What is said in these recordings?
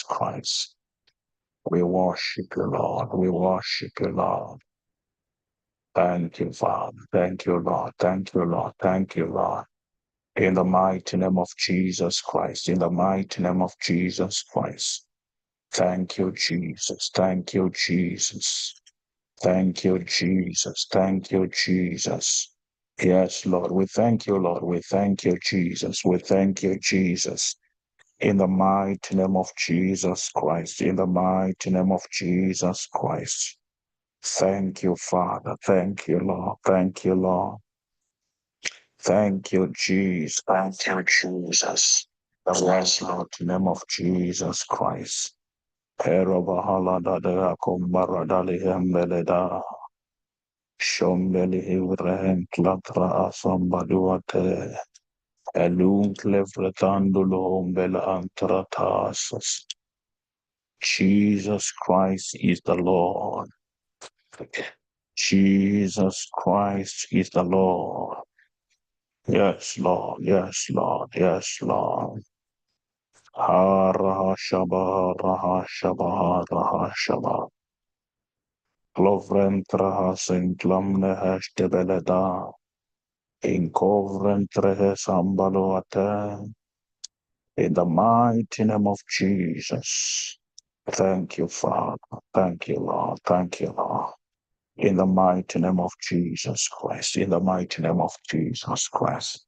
Christ. We worship you, Lord. We worship you, Lord. Thank you, Father. Thank you, Lord. Thank you, Lord. Thank you, Lord. In the mighty name of Jesus Christ. In the mighty name of Jesus Christ. Thank you, Jesus. Thank you, Jesus. Thank you, Jesus. Thank you, Jesus. Yes, Lord. We thank you, Lord. We thank you, Jesus. We thank you, Jesus. In the mighty name of Jesus Christ. In the mighty name of Jesus Christ. Thank you, Father. Thank you, Lord. Thank you, Lord. Thank you, Jesus. Thank you, Jesus. Yes, Lord. In the name of Jesus Christ. Perobahala dadea kumbara dali hembeleda. Shombeli hivrehen klatra asambaduate. Elun clevretandulo hombela antratasas. Jesus Christ is the Lord. Jesus Christ is the Lord. Yes, Lord. Yes, Lord. Yes, Lord. Ha raha shaba, raha shaba, raha shaba. Clovrentra senclamne hestebeleda. In covrentre sambaloate. In the mighty name of Jesus. Thank you, Father. Thank you, Lord. Thank you, Lord. In the mighty name of Jesus Christ. In the mighty name of Jesus Christ.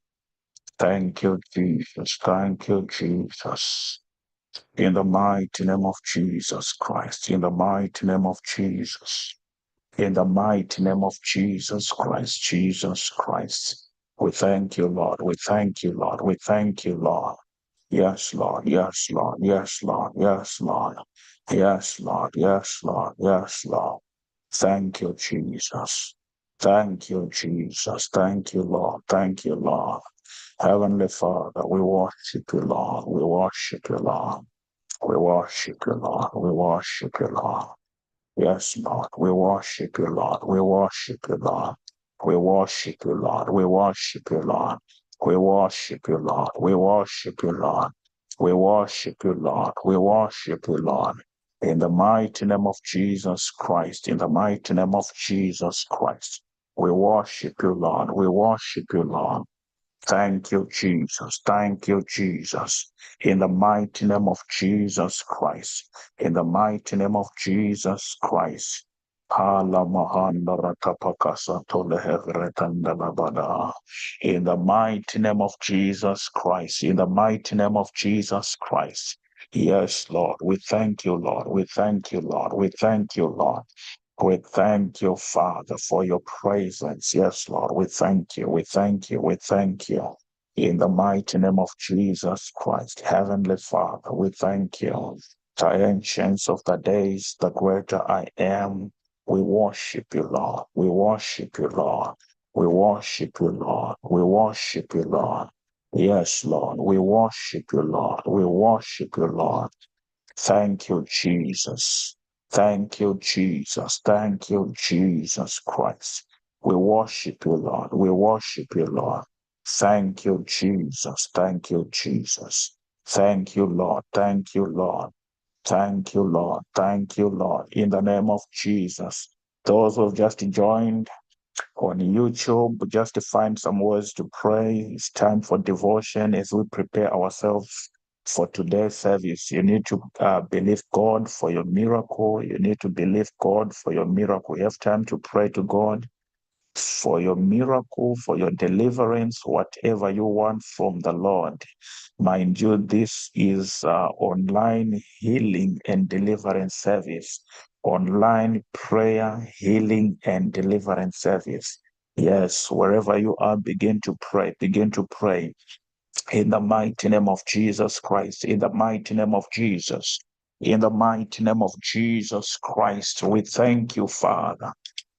Thank you, Jesus. Thank you, Jesus. In the mighty name of Jesus Christ. In the mighty name of Jesus. In the mighty name of Jesus Christ. Jesus Christ. We thank you, Lord. We thank you, Lord. We thank you, Lord. Yes, Lord. Yes, Lord. Yes, Lord. Yes, Lord. Yes, Lord. Yes, Lord. Yes, Lord. Thank you, Jesus. Thank you, Jesus. Thank you, Lord. Thank you, Lord. Heavenly Father, we worship you, Lord. We worship you, Lord. We worship you, Lord. We worship you, Lord. Yes, Lord. We worship you, Lord. We worship you, Lord. We worship you, Lord. We worship you, Lord. We worship you, Lord. We worship you, Lord. We worship you, Lord. We worship you, Lord. In the mighty name of Jesus Christ, in the mighty name of Jesus Christ, we worship you, Lord. We worship you, Lord. Thank you, Jesus. Thank you, Jesus. In the mighty name of Jesus Christ. In the mighty name of Jesus Christ. In the mighty name of Jesus Christ. In the mighty name of Jesus Christ. Yes, Lord. We thank you, Lord. We thank you, Lord. We thank you, Lord. We thank you, Father, for your presence. Yes, Lord, we thank you. We thank you. We thank you. In the mighty name of Jesus Christ, Heavenly Father, we thank you. The ancients of the days, the greater I am, we worship you, Lord. We worship you, Lord. We worship you, Lord. We worship you, Lord. Yes, Lord, we worship you, Lord. We worship you, Lord. Thank you, Jesus. Thank you, Jesus. Thank you, Jesus Christ. We worship you, Lord. We worship you, Lord. Thank you, Jesus. Thank you, Jesus. Thank you, Lord. Thank you, Lord. Thank you, Lord. Thank you, Lord. In the name of Jesus. Those who have just joined on YouTube, just to find some words to pray. It's time for devotion as we prepare ourselves for today's service. You need to believe God for your miracle. You need to believe God for your miracle. You have time to pray to God for your miracle, for your deliverance, whatever you want from the Lord. Mind you, this is online healing and deliverance service, online prayer, healing and deliverance service. Yes, wherever you are, begin to pray, begin to pray. In the mighty name of Jesus Christ, in the mighty name of Jesus, in the mighty name of Jesus Christ, we thank you, Father.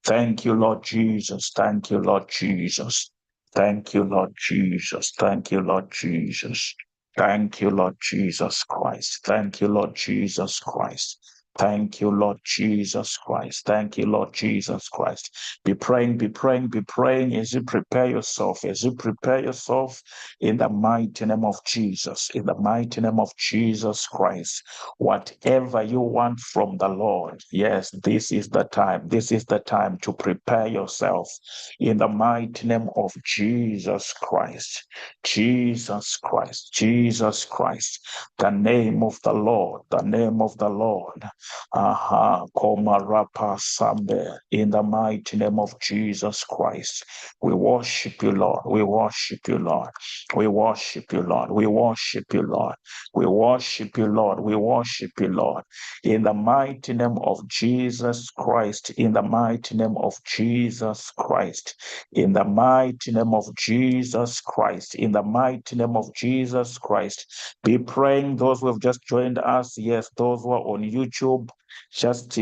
Thank you, Lord Jesus. Thank you, Lord Jesus. Thank you, Lord Jesus. Thank you, Lord Jesus. Thank you, Lord Jesus Christ. Thank you, Lord Jesus Christ. Thank you, Lord Jesus Christ. Thank you, Lord Jesus Christ. Be praying, be praying, be praying as you prepare yourself, in the mighty name of Jesus, in the mighty name of Jesus Christ. Whatever you want from the Lord, yes, this is the time. This is the time to prepare yourself in the mighty name of Jesus Christ. Jesus Christ, Jesus Christ, the name of the Lord, the name of the Lord. Aha, Komarapa Sambe, in the mighty name of Jesus Christ. We worship you, Lord. We worship you, Lord. We worship you, Lord. We worship you, Lord. We worship you, Lord. We worship you, Lord. In the mighty name of Jesus Christ. In the mighty name of Jesus Christ. In the mighty name of Jesus Christ. In the mighty name of Jesus Christ. Be praying those who have just joined us. Yes, those who are on YouTube. Just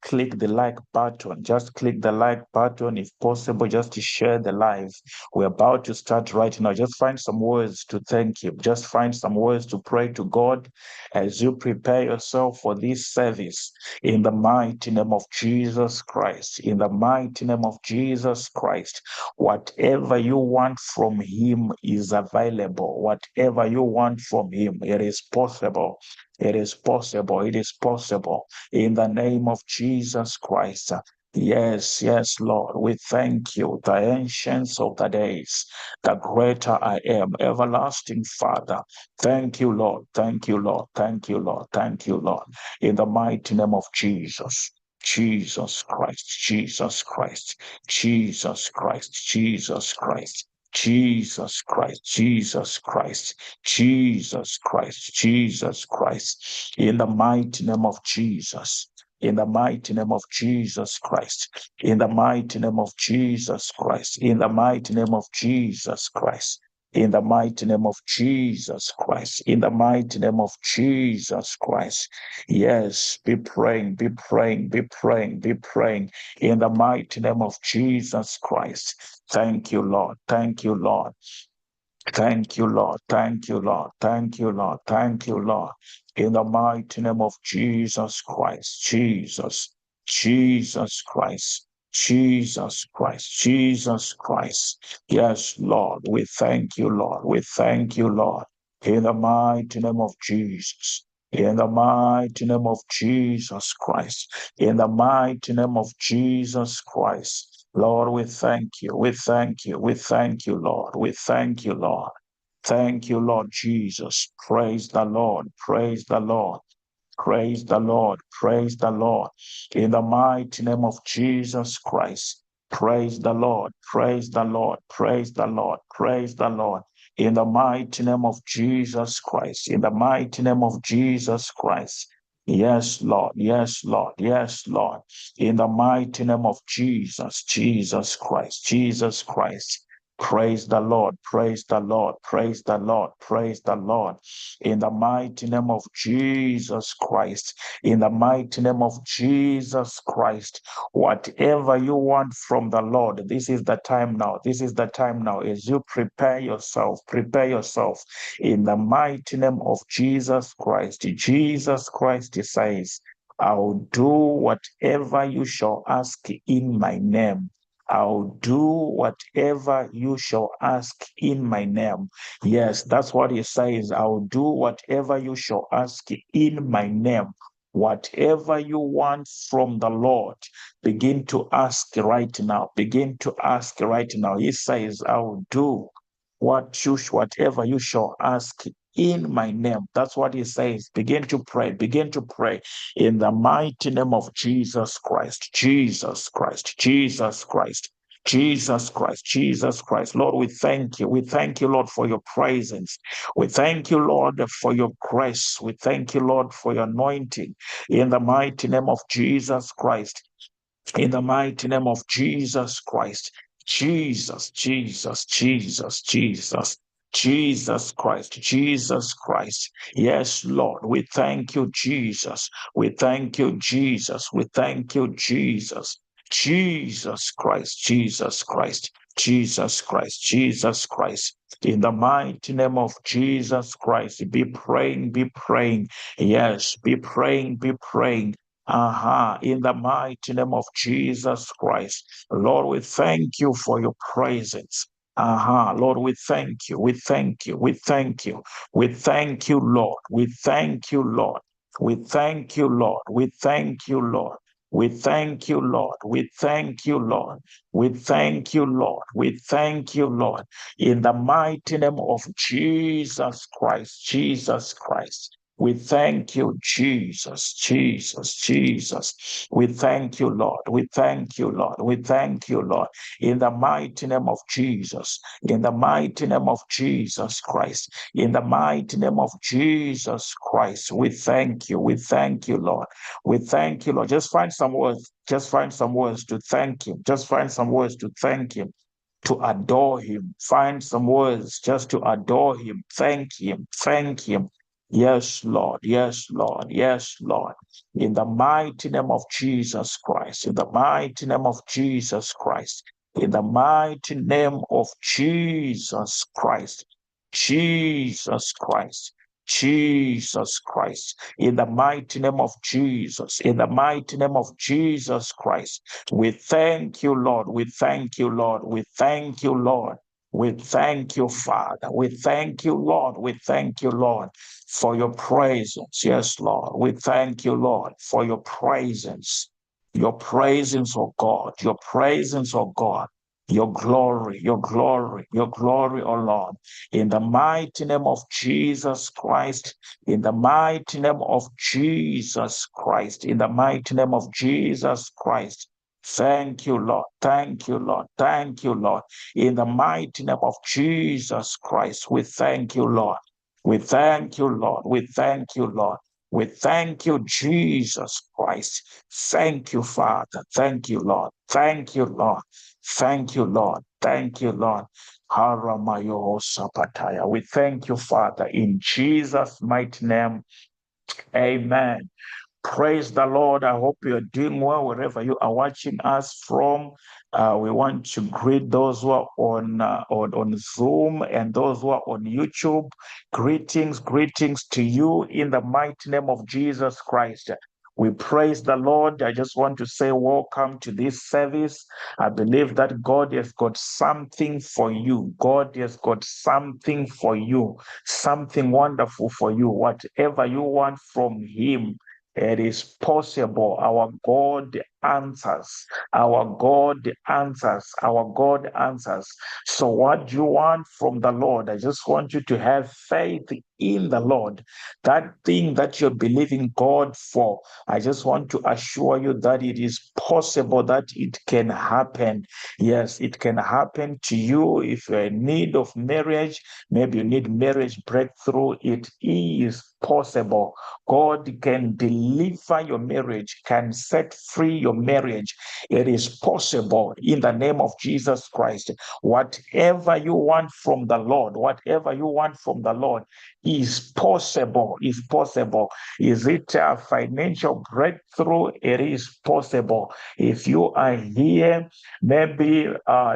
click the like button. Just click the like button if possible, just to share the live. We're about to start right now. Just find some words to thank Him. Just find some words to pray to God as you prepare yourself for this service. In the mighty name of Jesus Christ. In the mighty name of Jesus Christ. Whatever you want from Him is available. Whatever you want from Him, it is possible. It is possible. It is possible. In the name of Jesus Christ. Yes, yes, Lord, we thank you, the ancients of the days, the greater I am, everlasting Father. Thank you, Lord. Thank you, Lord. Thank you, Lord. Thank you, Lord. In the mighty name of Jesus. Jesus Christ, Jesus Christ, Jesus Christ, Jesus Christ. Jesus Christ, Jesus Christ, Jesus Christ, Jesus Christ, in the mighty name of Jesus, in the mighty name of Jesus Christ, in the mighty name of Jesus Christ, in the mighty name of Jesus Christ, in the mighty name of Jesus Christ, in the mighty name of Jesus Christ. Yes, be praying, be praying, be praying, be praying in the mighty name of Jesus Christ. Thank you, Lord. Thank you, Lord. Thank you, Lord. Thank you, Lord. Thank you, Lord. Thank you, Lord. In the mighty name of Jesus Christ, Jesus, Jesus Christ, Jesus Christ, Jesus Christ. Yes, Lord, we thank you, Lord. We thank you, Lord. In the mighty name of Jesus. In the mighty name of Jesus Christ. In the mighty name of Jesus Christ. Lord, we thank you. We thank you. We thank you, Lord. We thank you, Lord. Thank you, Lord Jesus. Praise the Lord. Praise the Lord. Praise the Lord. Praise the Lord. In the mighty name of Jesus Christ. Praise the Lord. Praise the Lord. Praise the Lord. Praise the Lord. In the mighty name of Jesus Christ. In the mighty name of Jesus Christ. Yes, Lord. Yes, Lord. Yes, Lord. In the mighty name of Jesus. Jesus Christ. Jesus Christ. Praise the Lord. Praise the Lord. Praise the Lord. Praise the Lord. In the mighty name of Jesus Christ, in the mighty name of Jesus Christ, whatever you want from the Lord, this is the time now. This is the time now as you prepare yourself in the mighty name of Jesus Christ. Jesus Christ says, I'll do whatever you shall ask in my name. I'll do whatever you shall ask in my name. Yes, that's what he says. I'll do whatever you shall ask in my name. Whatever you want from the Lord, begin to ask right now. Begin to ask right now. He says, I'll do whatever you shall ask in my name. That's what he says. Begin to pray. Begin to pray in the mighty name of Jesus Christ. Jesus Christ. Jesus Christ. Jesus Christ, Jesus Christ. Lord, we thank you. We thank you, Lord, for your presence. We thank you, Lord, for your grace. We thank you, Lord, for your anointing. In the mighty name of Jesus Christ. In the mighty name of Jesus Christ. Jesus, Jesus, Jesus, Jesus. Jesus Christ, Jesus Christ. Yes, Lord, we thank you, Jesus. We thank you, Jesus. We thank you, Jesus. Jesus Christ, Jesus Christ, Jesus Christ, Jesus Christ. In the mighty name of Jesus Christ, be praying, be praying. Yes, be praying, be praying. In the mighty name of Jesus Christ. Lord, we thank you for your presence. Lord, we thank you, we thank you, we thank you, we thank you, Lord, we thank you, Lord, we thank you, Lord, we thank you, Lord, we thank you, Lord, we thank you, Lord, we thank you, Lord, we thank you, Lord, in the mighty name of Jesus Christ, Jesus Christ. We thank you, Jesus, Jesus, Jesus. We thank you, Lord. We thank you, Lord. We thank you, Lord. In the mighty name of Jesus. In the mighty name of Jesus Christ. In the mighty name of Jesus Christ. We thank you. We thank you, Lord. We thank you, Lord. Just find some words. Just find some words to thank Him. Just find some words to thank Him, to adore Him. Find some words just to adore Him. Thank Him. Thank Him. Yes, Lord. Yes, Lord. Yes, Lord. In the mighty name of Jesus Christ. In the mighty name of Jesus Christ. In the mighty name of Jesus Christ. Jesus Christ. Jesus Christ. In the mighty name of Jesus. In the mighty name of Jesus Christ. We thank you, Lord. We thank you, Lord. We thank you, Lord. We thank you, Father. We thank you, Lord. We thank you, Lord, for your presence. Yes, Lord. We thank you, Lord, for your presence. Your presence, oh God. Your presence, oh God. Your glory, your glory, your glory, oh Lord. In the mighty name of Jesus Christ, in the mighty name of Jesus Christ, in the mighty name of Jesus Christ. Thank you, Lord. Thank you, Lord. Thank you, Lord. In the mighty name of Jesus Christ, we thank you, Lord. We thank you, Lord. We thank you, Lord. We thank you, Jesus Christ. Thank you, Father. Thank you, Lord. Thank you, Lord. Thank you, Lord. Thank you, Lord. Haramayo Sapataya. We thank you, Father, in Jesus' mighty name. Amen. Praise the Lord. I hope you're doing well wherever you are watching us from. We want to greet those who are on Zoom and those who are on YouTube. Greetings, greetings to you in the mighty name of Jesus Christ. We praise the Lord. I just want to say welcome to this service. I believe that God has got something for you. God has got something for you, something wonderful for you. Whatever you want from Him, it is possible. Our God answers. Our God answers. Our God answers. So, what do you want from the Lord? I just want you to have faith in the Lord. That thing that you're believing God for, I just want to assure you that it is possible that it can happen. Yes, it can happen to you if you're in need of marriage. Maybe you need marriage breakthrough. It is possible. God can deliver your marriage, can set free your marriage. It is possible in the name of Jesus Christ. Whatever you want from the Lord, whatever you want from the Lord is possible, is possible. Is it a financial breakthrough? It is possible. If you are here, maybe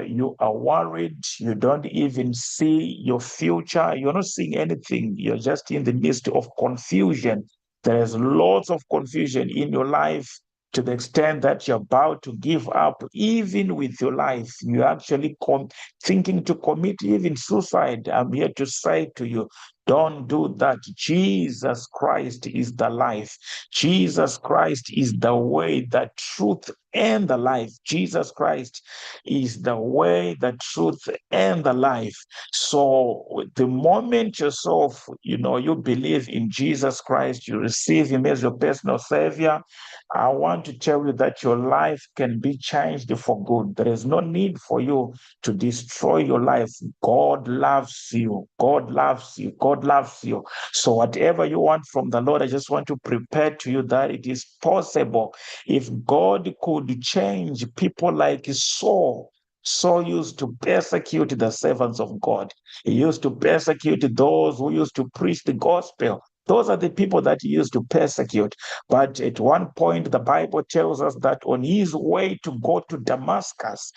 you are worried, you don't even see your future, you're not seeing anything, you're just in the midst of confusion. There's lots of confusion in your life to the extent that you're about to give up, even with your life. You're actually thinking to commit even suicide. I'm here to say to you, don't do that. Jesus Christ is the life. Jesus Christ is the way, the truth, and the life. Jesus Christ is the way, the truth, and the life. So the moment yourself, you believe in Jesus Christ, you receive Him as your personal Savior, I want to tell you that your life can be changed for good. There is no need for you to destroy your life. God loves you. God loves you. God loves you. So whatever you want from the Lord, I just want to prepare to you that it is possible. If God could change people like Saul, Saul used to persecute the servants of God. He used to persecute those who used to preach the gospel. Those are the people that he used to persecute. But at one point, the Bible tells us that on his way to go to Damascus,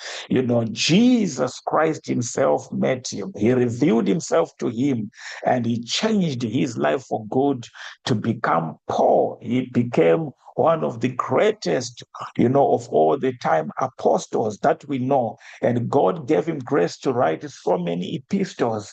Jesus Christ himself met him. He revealed himself to him, and he changed his life for good to become Paul. He became one of the greatest, of all the time apostles that we know. And God gave him grace to write so many epistles,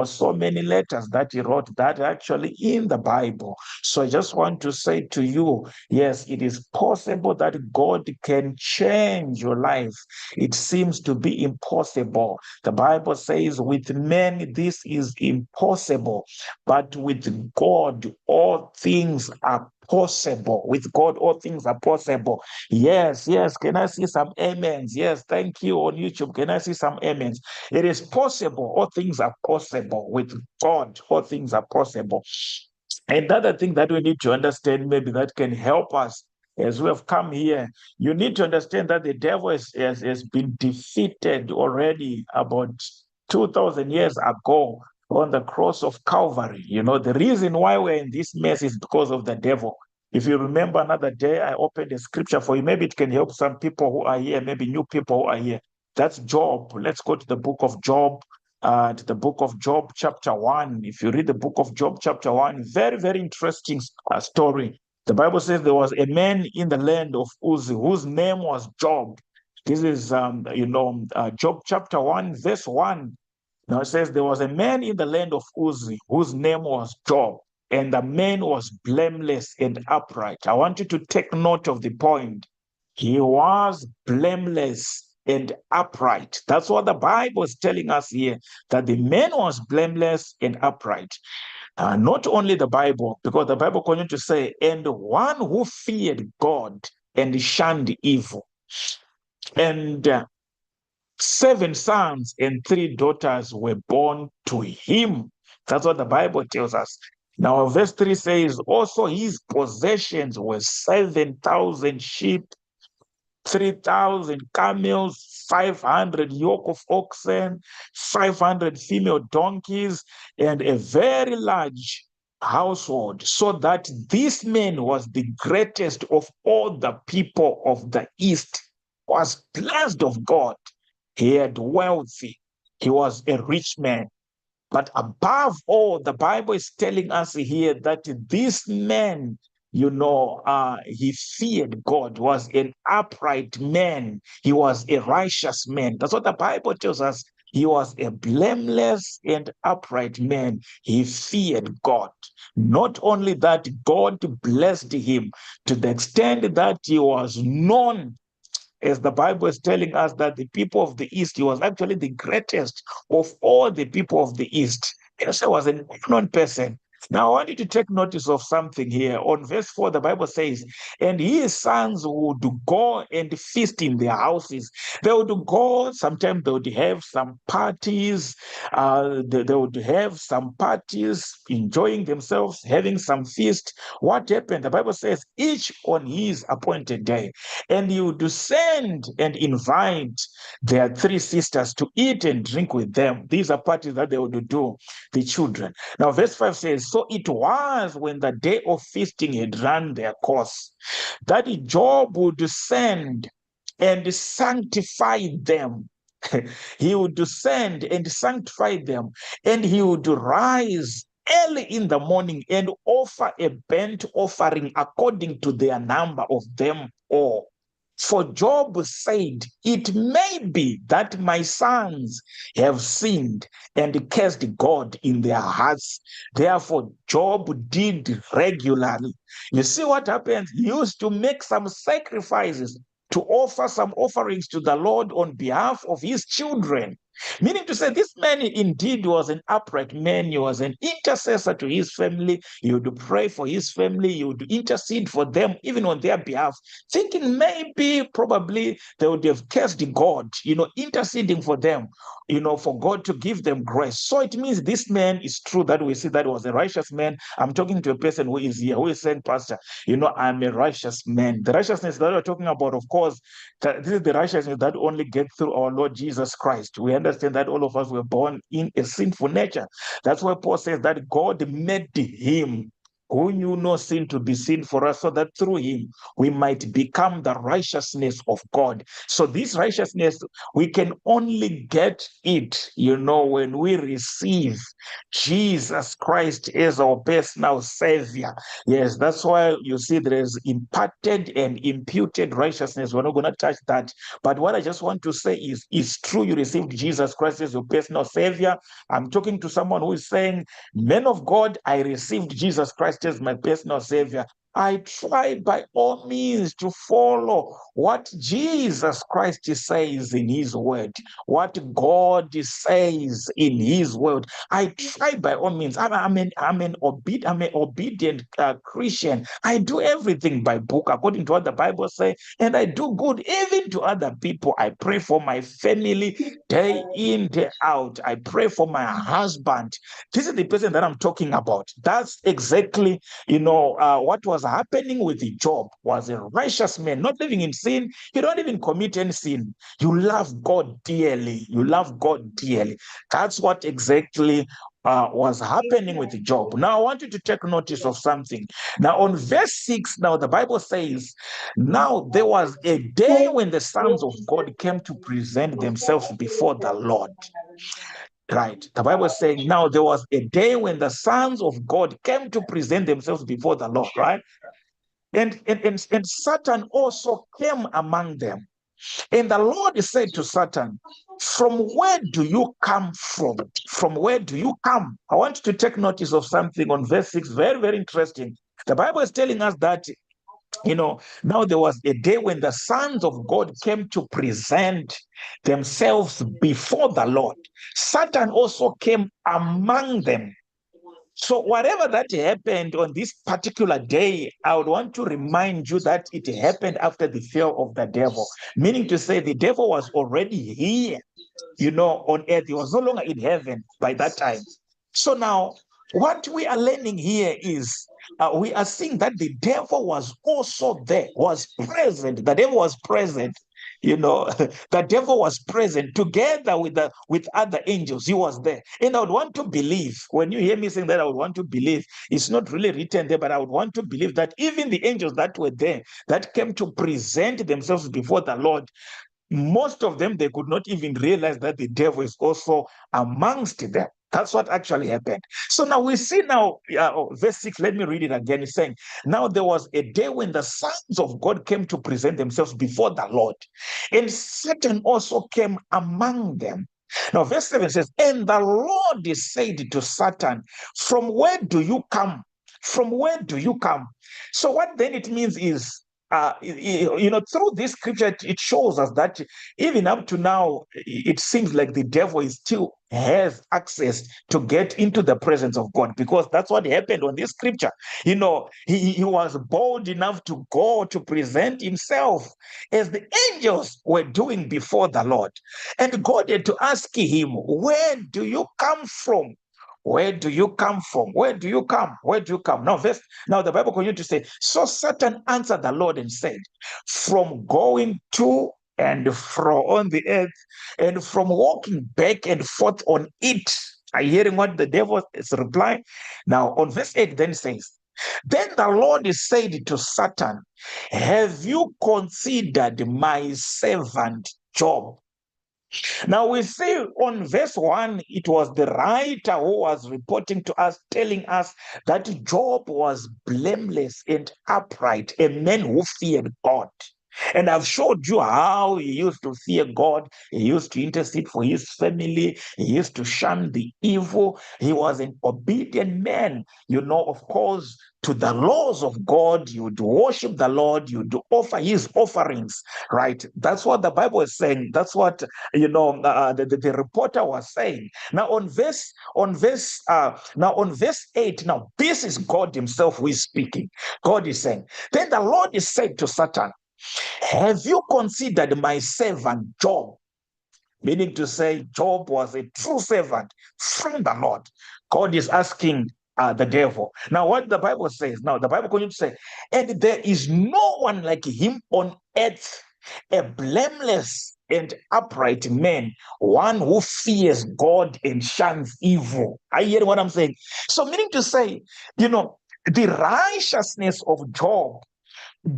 so many letters that he wrote that are actually in the Bible. So I just want to say to you, yes, it is possible that God can change your life. It seems to be impossible. The Bible says, with men, this is impossible, but with God, all things are possible. With God, all things are possible. Yes, yes. Can I see some amens? Yes, thank you on YouTube. Can I see some amens? It is possible. All things are possible. With God, all things are possible. Another thing that we need to understand, maybe that can help us as we have come here, you need to understand that the devil has been defeated already about 2,000 years ago on the cross of Calvary. The reason why we're in this mess is because of the devil. If you remember another day, I opened a scripture for you. Maybe it can help some people who are here, maybe new people who are here. That's Job. Let's go to the book of Job, to the book of Job, chapter 1. If you read the book of Job, chapter 1, very, very interesting story. The Bible says there was a man in the land of Uz whose name was Job. This is, Job chapter 1, verse 1. Now it says there was a man in the land of Uz whose name was Job, and the man was blameless and upright. I want you to take note of the point. He was blameless and upright. That's what the Bible is telling us here, that the man was blameless and upright. Not only the Bible, because the Bible continues to say, and one who feared God and shunned evil. And 7 sons and 3 daughters were born to him. That's what the Bible tells us. Now, verse 3 says, also his possessions were 7,000 sheep, 3,000 camels, 500 yoke of oxen, 500 female donkeys, and a very large household, so that this man was the greatest of all the people of the East, was blessed of God. He had wealthy. He was a rich man. But above all, the Bible is telling us here that this man, he feared God, was an upright man. He was a righteous man. That's what the Bible tells us. He was a blameless and upright man. He feared God. Not only that, God blessed him to the extent that he was known, as the Bible is telling us, that the people of the East, he was actually the greatest of all the people of the East. He was an unknown person. Now, I want you to take notice of something here. On verse 4, the Bible says, and his sons would go and feast in their houses. They would go, sometimes they would have some parties. They would have some parties, enjoying themselves, having some feast. What happened? The Bible says, each on his appointed day. And he would send and invite their 3 sisters to eat and drink with them. These are parties that they would do, the children. Now, verse 5 says, so it was when the day of feasting had run their course, that Job would send and sanctify them. He would descend and sanctify them, and he would rise early in the morning and offer a burnt offering according to their number of them all. For Job said, it may be that my sons have sinned and cursed God in their hearts. Therefore, Job did regularly. You see what happens? He used to make some sacrifices, to offer some offerings to the Lord on behalf of his children. Meaning to say, this man indeed was an upright man. He was an intercessor to his family. He would pray for his family. He would intercede for them, even on their behalf, thinking maybe, probably, they would have cursed God, interceding for them, for God to give them grace. So it means this man is true that we see that was a righteous man. I'm talking to a person who is here, who is saying, Pastor, I'm a righteous man. The righteousness that we're talking about, of course, this is the righteousness that only gets through our Lord Jesus Christ. We understand that all of us were born in a sinful nature. That's why Paul says that God made him who knew no sin to be sin for us, so that through him we might become the righteousness of God. So this righteousness, we can only get it, when we receive Jesus Christ as our personal Savior. Yes, that's why you see there is imparted and imputed righteousness. We're not going to touch that. But what I just want to say is, it's true you received Jesus Christ as your personal Savior. I'm talking to someone who is saying, men of God, I received Jesus Christ as my personal Savior. I try by all means to follow what Jesus Christ says in his word, what God says in his word. I try by all means. I'm an obedient Christian. I do everything by book, according to what the Bible says, and I do good even to other people. I pray for my family day in, day out. I pray for my husband. This is the person that I'm talking about. That's exactly, what was happening with Job. Was a righteous man, not living in sin. You don't even commit any sin. You love God dearly. You love God dearly. That's what exactly was happening with Job. Now, I want you to take notice of something. Now, on verse 6, now the Bible says, now there was a day when the sons of God came to present themselves before the Lord. Right. The Bible is saying, now there was a day when the sons of God came to present themselves before the Lord, right? And Satan also came among them. And the Lord said to Satan, from where do you come from? From where do you come? I want you to take notice of something on verse 6. Very, very interesting. The Bible is telling us that, now there was a day when the sons of God came to present themselves before the Lord. Satan also came among them. So whatever that happened on this particular day, I would want to remind you that it happened after the fall of the devil, meaning to say the devil was already here, on earth. He was no longer in heaven by that time. So now what we are learning here is, we are seeing that the devil was also there, was present. The devil was present. The devil was present together with other angels. He was there. And I would want to believe, when you hear me saying that, I would want to believe, it's not really written there, but I would want to believe that even the angels that were there, that came to present themselves before the Lord, most of them, they could not even realize that the devil is also amongst them. That's what actually happened. So now we see now, verse 6, let me read it again. It's saying, now there was a day when the sons of God came to present themselves before the Lord, and Satan also came among them. Now, verse 7 says, and the Lord said to Satan, from where do you come? From where do you come? So what then it means is, through this scripture, it shows us that even up to now, it seems like the devil is still has access to get into the presence of God, because that's what happened on this scripture. He was bold enough to go to present himself as the angels were doing before the Lord. And God had to ask him, where do you come from? Where do you come from? Where do you come? Where do you come? Now the Bible continues to say, so Satan answered the Lord and said, from going to and fro on the earth, and from walking back and forth on it. Are you hearing what the devil is replying? Now on verse 8 then says, then the Lord said to Satan, have you considered my servant Job? Now we see on verse 1, it was the writer who was reporting to us, telling us that Job was blameless and upright, a man who feared God. And I've showed you how he used to fear God. He used to intercede for his family. He used to shun the evil. He was an obedient man, of course, to the laws of God. You would worship the Lord. You would offer his offerings, right? That's what the Bible is saying. That's what, the reporter was saying. Now on verse 8, now this is God himself who is speaking. God is saying, then the Lord is said to Satan, have you considered my servant Job? Meaning to say, Job was a true servant from the Lord. God is asking the devil. Now, what the Bible says, now the Bible continues to say, and there is no one like him on earth, a blameless and upright man, one who fears God and shuns evil. Are you hearing what I'm saying? So, meaning to say, you know, the righteousness of Job,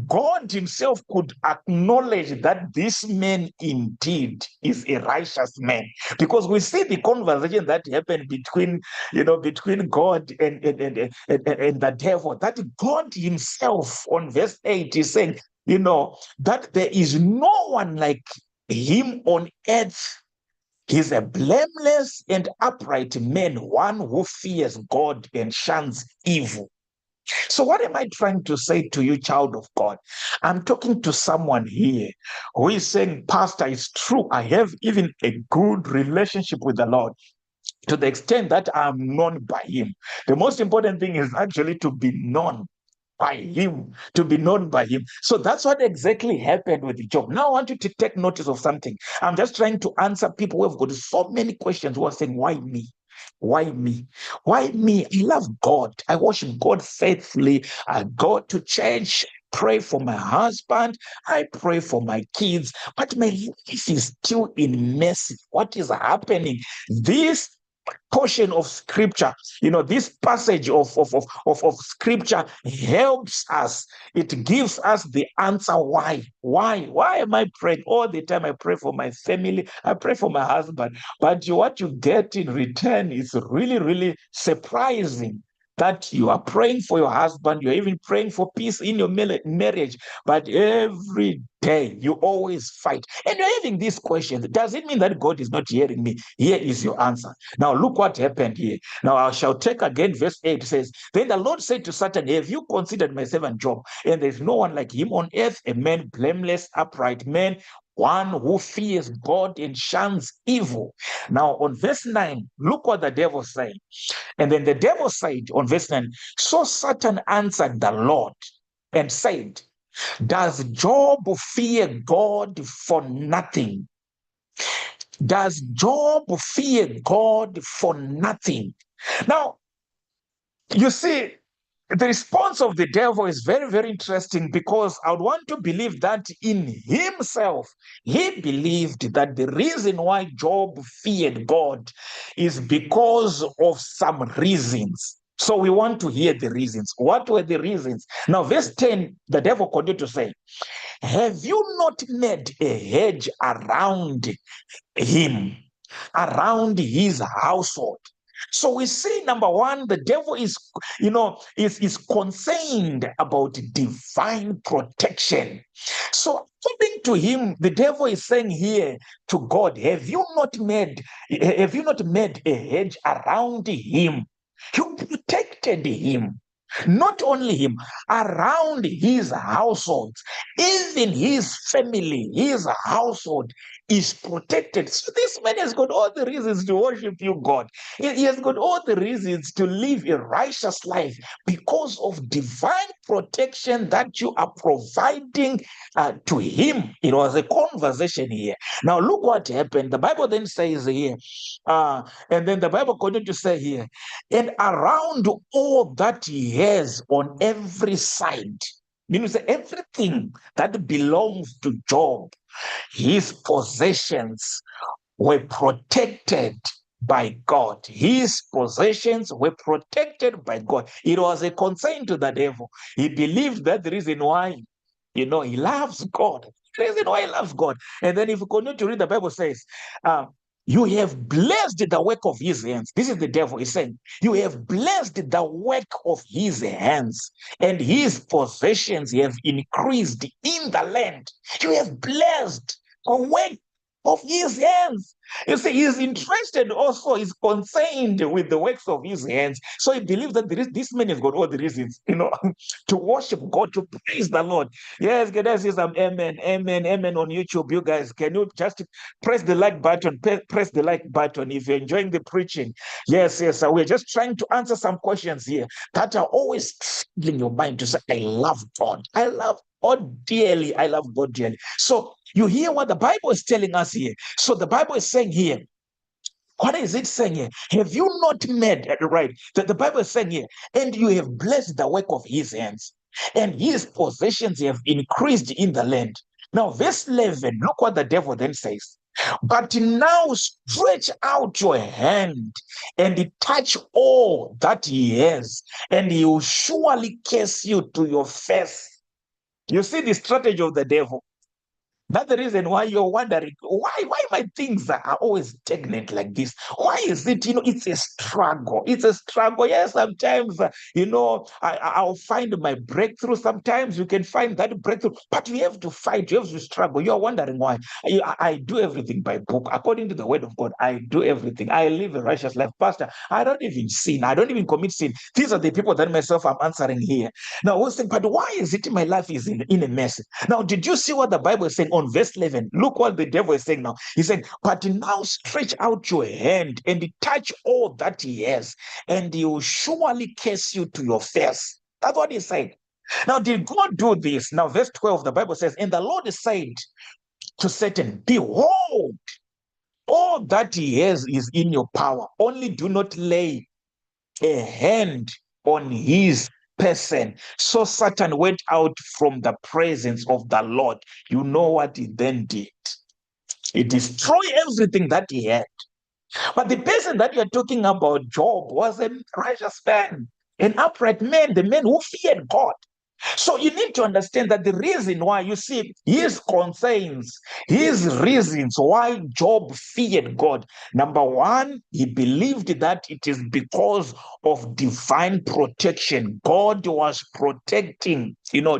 God himself could acknowledge that this man indeed is a righteous man, because we see the conversation that happened between, between God and the devil, that God himself on verse 8 is saying, that there is no one like him on earth. He's a blameless and upright man, one who fears God and shuns evil. So, what am I trying to say to you, child of God? I'm talking to someone here who is saying, Pastor, it's true. I have even a good relationship with the Lord, to the extent that I'm known by him. The most important thing is actually to be known by him, to be known by him. So that's what exactly happened with Job. Now I want you to take notice of something. I'm just trying to answer people who have got so many questions, who are saying, why me? Why me? Why me? I love God. I worship God faithfully. I go to church, pray for my husband. I pray for my kids. But my life is still in mess. What is happening? This portion of scripture, this passage of scripture helps us. It gives us the answer why. Why am I praying all the time? I pray for my family, I pray for my husband, but what you get in return is really, really surprising. That you are praying for your husband, you're even praying for peace in your marriage, but every day you always fight. And you're having these questions. Does it mean that God is not hearing me? Here is your answer. Now, look what happened here. Now, I shall take again verse 8. It says, Then the Lord said to Satan, Have you considered my servant Job? And there's no one like him on earth, a man blameless, upright man, one who fears God and shuns evil. Now, on verse 9, look what the devil said. And then the devil said on verse 9, So Satan answered the Lord and said, Does Job fear God for nothing? Does Job fear God for nothing? Now, you see, the response of the devil is very, very interesting, because I would want to believe that in himself, he believed that the reason why Job feared God is because of some reasons. So we want to hear the reasons. What were the reasons? Now, verse 10, the devil continued to say, Have you not made a hedge around him, around his household? So we see, number one, the devil is concerned about divine protection. So according to him, the devil is saying here to God, have you not made a hedge around him? You protected him. Not only him, around his household, even his family, his household is protected. So this man has got all the reasons to worship you, God. He has got all the reasons to live a righteous life because of divine protection that you are providing to him. It was a conversation here. Now look what happened. The Bible then says here, and then the Bible continued to say here, and around all that he has on every side, say everything that belongs to Job, his possessions were protected by God. His possessions were protected by God. It was a concern to the devil. He believed that the reason why, he loves God. The reason why he loves God. And then if you continue to read, the Bible says, you have blessed the work of his hands. This is the devil. He's saying, you have blessed the work of his hands, and his possessions have increased in the land. You have blessed the work of his hands. You see, he's interested also, he's concerned with the works of his hands. So he believes that this man has got all the reasons, to worship God, to praise the Lord. Yes, can I say some amen, amen, amen on YouTube? You guys, can you just press the like button? Press the like button if you're enjoying the preaching. Yes, we're just trying to answer some questions here that are always filling your mind to say, I love God. I love God dearly. I love God dearly. So you hear what the Bible is telling us here. So the Bible is saying here, what is it saying here? Have you not made, right? The Bible is saying here, and you have blessed the work of his hands, and his possessions have increased in the land. Now, verse 11, look what the devil then says. But now stretch out your hand and touch all that he has, and he will surely curse you to your face. You see the strategy of the devil. That's the reason why you're wondering why my things are always stagnant like this. Why is it? It's a struggle. It's a struggle. Yes, sometimes I'll find my breakthrough. Sometimes you can find that breakthrough, but you have to fight. You have to struggle. You're wondering why. I do everything by book, according to the word of God. I do everything. I live a righteous life, Pastor. I don't even sin. I don't even commit sin. These are the people that myself I'm answering here. Now, what's saying? But why is it my life is in a mess? Now, did you see what the Bible is saying on verse 11? Look what the devil is saying now. He said, but now stretch out your hand and touch all that he has, and he will surely curse you to your face. That's what he said. Now, did God do this? Now, verse 12, the Bible says, and the Lord said to Satan, behold, all that he has is in your power. Only do not lay a hand on his person. So Satan went out from the presence of the Lord. You know what he then did? He destroyed everything that he had. But the person that you're talking about, Job, was a righteous man, an upright man, the man who feared God. So you need to understand that the reason why, you see, his concerns, his reasons why Job feared God. Number one, he believed that it is because of divine protection. God was protecting,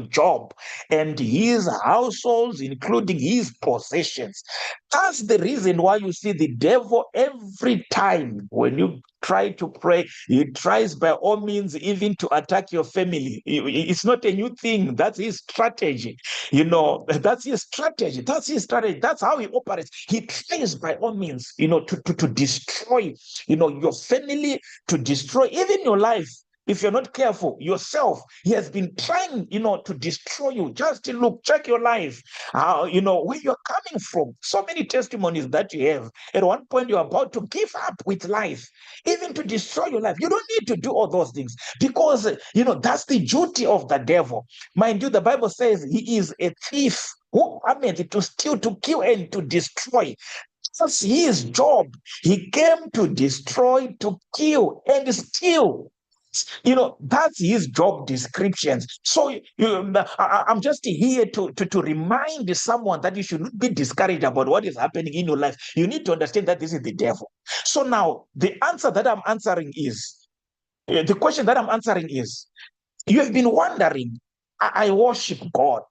Job and his households, including his possessions. That's the reason why you see the devil every time when you try to pray, he tries by all means even to attack your family. It's not a new thing. That's his strategy. That's his strategy. That's his strategy. That's how he operates. He tries by all means, to destroy, your family, to destroy even your life. If you're not careful yourself, he has been trying, to destroy you. Just look, check your life, where you're coming from. So many testimonies that you have. At one point, you're about to give up with life, even to destroy your life. You don't need to do all those things because, that's the duty of the devil. Mind you, the Bible says he is a thief who cometh to steal, to kill, and to destroy. That's his job. He came to destroy, to kill, and steal. That's his job descriptions. So I'm just here to remind someone that you should not be discouraged about what is happening in your life. You need to understand that this is the devil. So now the answer that I'm answering is, the question that I'm answering is, you have been wondering, I worship God.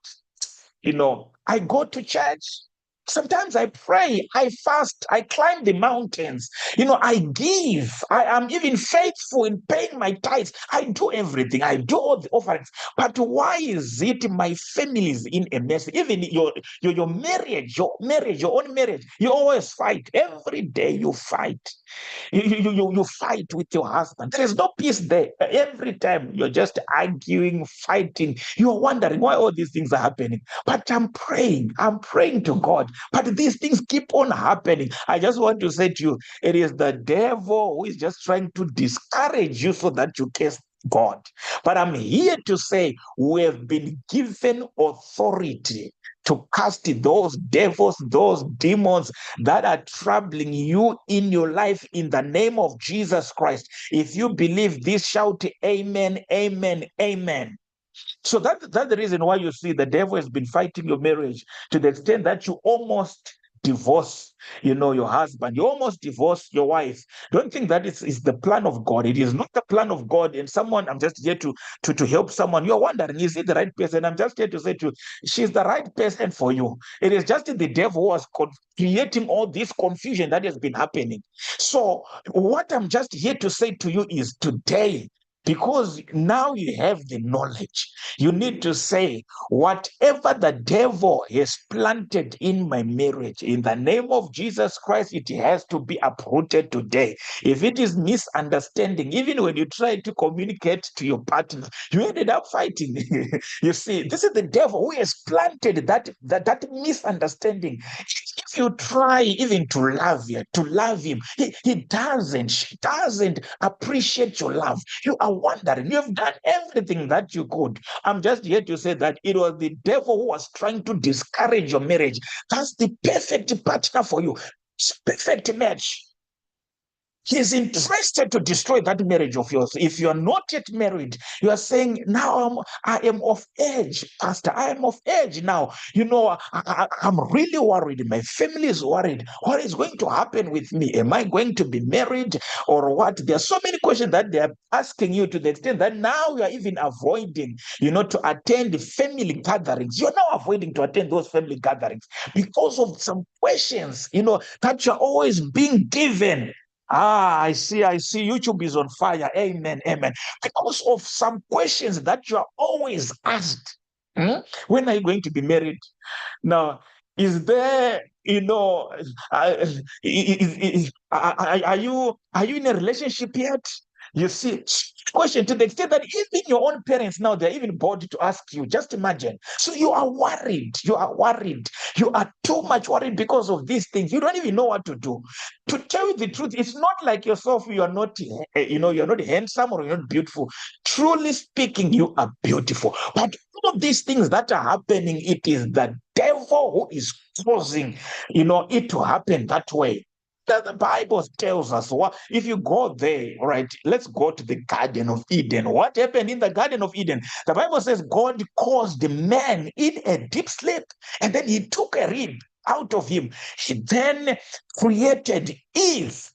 I go to church. Sometimes I pray, I fast, I climb the mountains. I give. I am even faithful in paying my tithes. I do everything. I do all the offerings. But why is it my family is in a mess? Even your marriage, your own marriage, you always fight. Every day you fight. You fight with your husband. There is no peace there. Every time you're just arguing, fighting. You're wondering why all these things are happening. But I'm praying to God. But these things keep on happening. I just want to say to you, it is the devil who is just trying to discourage you so that you curse God. But I'm here to say we have been given authority to cast those devils, those demons that are troubling you in your life in the name of Jesus Christ. If you believe this, shout amen, amen, amen. So that's the reason why you see the devil has been fighting your marriage to the extent that you almost divorce, your husband. You almost divorce your wife. Don't think that is the plan of God. It is not the plan of God. And I'm just here to help someone. You're wondering, is it the right person? I'm just here to say to you, she's the right person for you. It is just the devil who was creating all this confusion that has been happening. So what I'm just here to say to you is today, because now you have the knowledge, you need to say, whatever the devil has planted in my marriage, in the name of Jesus Christ, it has to be uprooted today. If it is misunderstanding, even when you try to communicate to your partner, you ended up fighting. You see, this is the devil who has planted that misunderstanding. you try even to love him, she doesn't appreciate your love. You are wondering, you have done everything that you could. I'm just here to say that it was the devil who was trying to discourage your marriage. That's the perfect partner for you. It's perfect match. He's interested to destroy that marriage of yours. If you are not yet married, you are saying, now I am of age, Pastor. I am of age now. I'm really worried. My family is worried. What is going to happen with me? Am I going to be married or what? There are so many questions that they are asking you, to the extent that now you are even avoiding, to attend family gatherings. You're now avoiding to attend those family gatherings because of some questions, that you're always being given. I see. YouTube is on fire. Amen. Amen. Because of some questions that you are always asked. When are you going to be married? Now, is there, are you in a relationship yet? You see, question, to the extent that even your own parents now, they're even bored to ask you. Just imagine. So you are worried. You are worried. You are too much worried because of these things. You don't even know what to do. To tell you the truth, it's not like yourself. You are not, you're not handsome or you're not beautiful. Truly speaking, you are beautiful. But all of these things that are happening, it is the devil who is causing, it to happen that way. The Bible tells us, what if you go there, right? Let's go to the Garden of Eden. What happened in the Garden of Eden? The Bible says God caused the man in a deep sleep, and then he took a rib out of him. He then created Eve,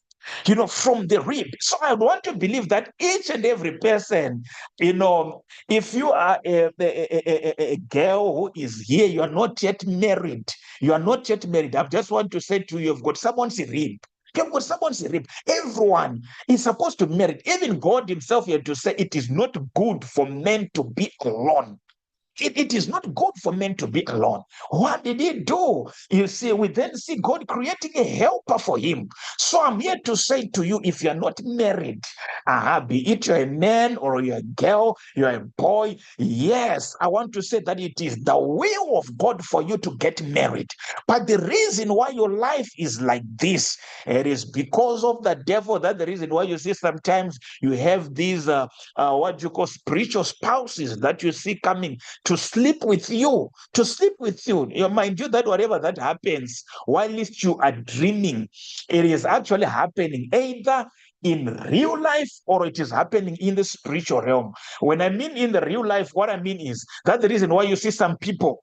from the rib. So I want to believe that each and every person, if you are a girl who is here, you are not yet married. You are not yet married. I just want to say to you, you've got someone's rib. You've got someone's rib. Everyone is supposed to marry. Even God himself had to say it is not good for men to be alone. It is not good for men to be alone. What did he do? You see, we then see God creating a helper for him. So I'm here to say to you, if you're not married, be it you're a man or you're a girl, you're a boy, yes, I want to say that it is the will of God for you to get married. But the reason why your life is like this, it is because of the devil. That's the reason why you see sometimes you have these, what you call spiritual spouses that you see coming to sleep with you, to sleep with you. Mind you that whatever that happens, while you are dreaming, it is actually happening either in real life or it is happening in the spiritual realm. When I mean in the real life, what I mean is that's the reason why you see some people,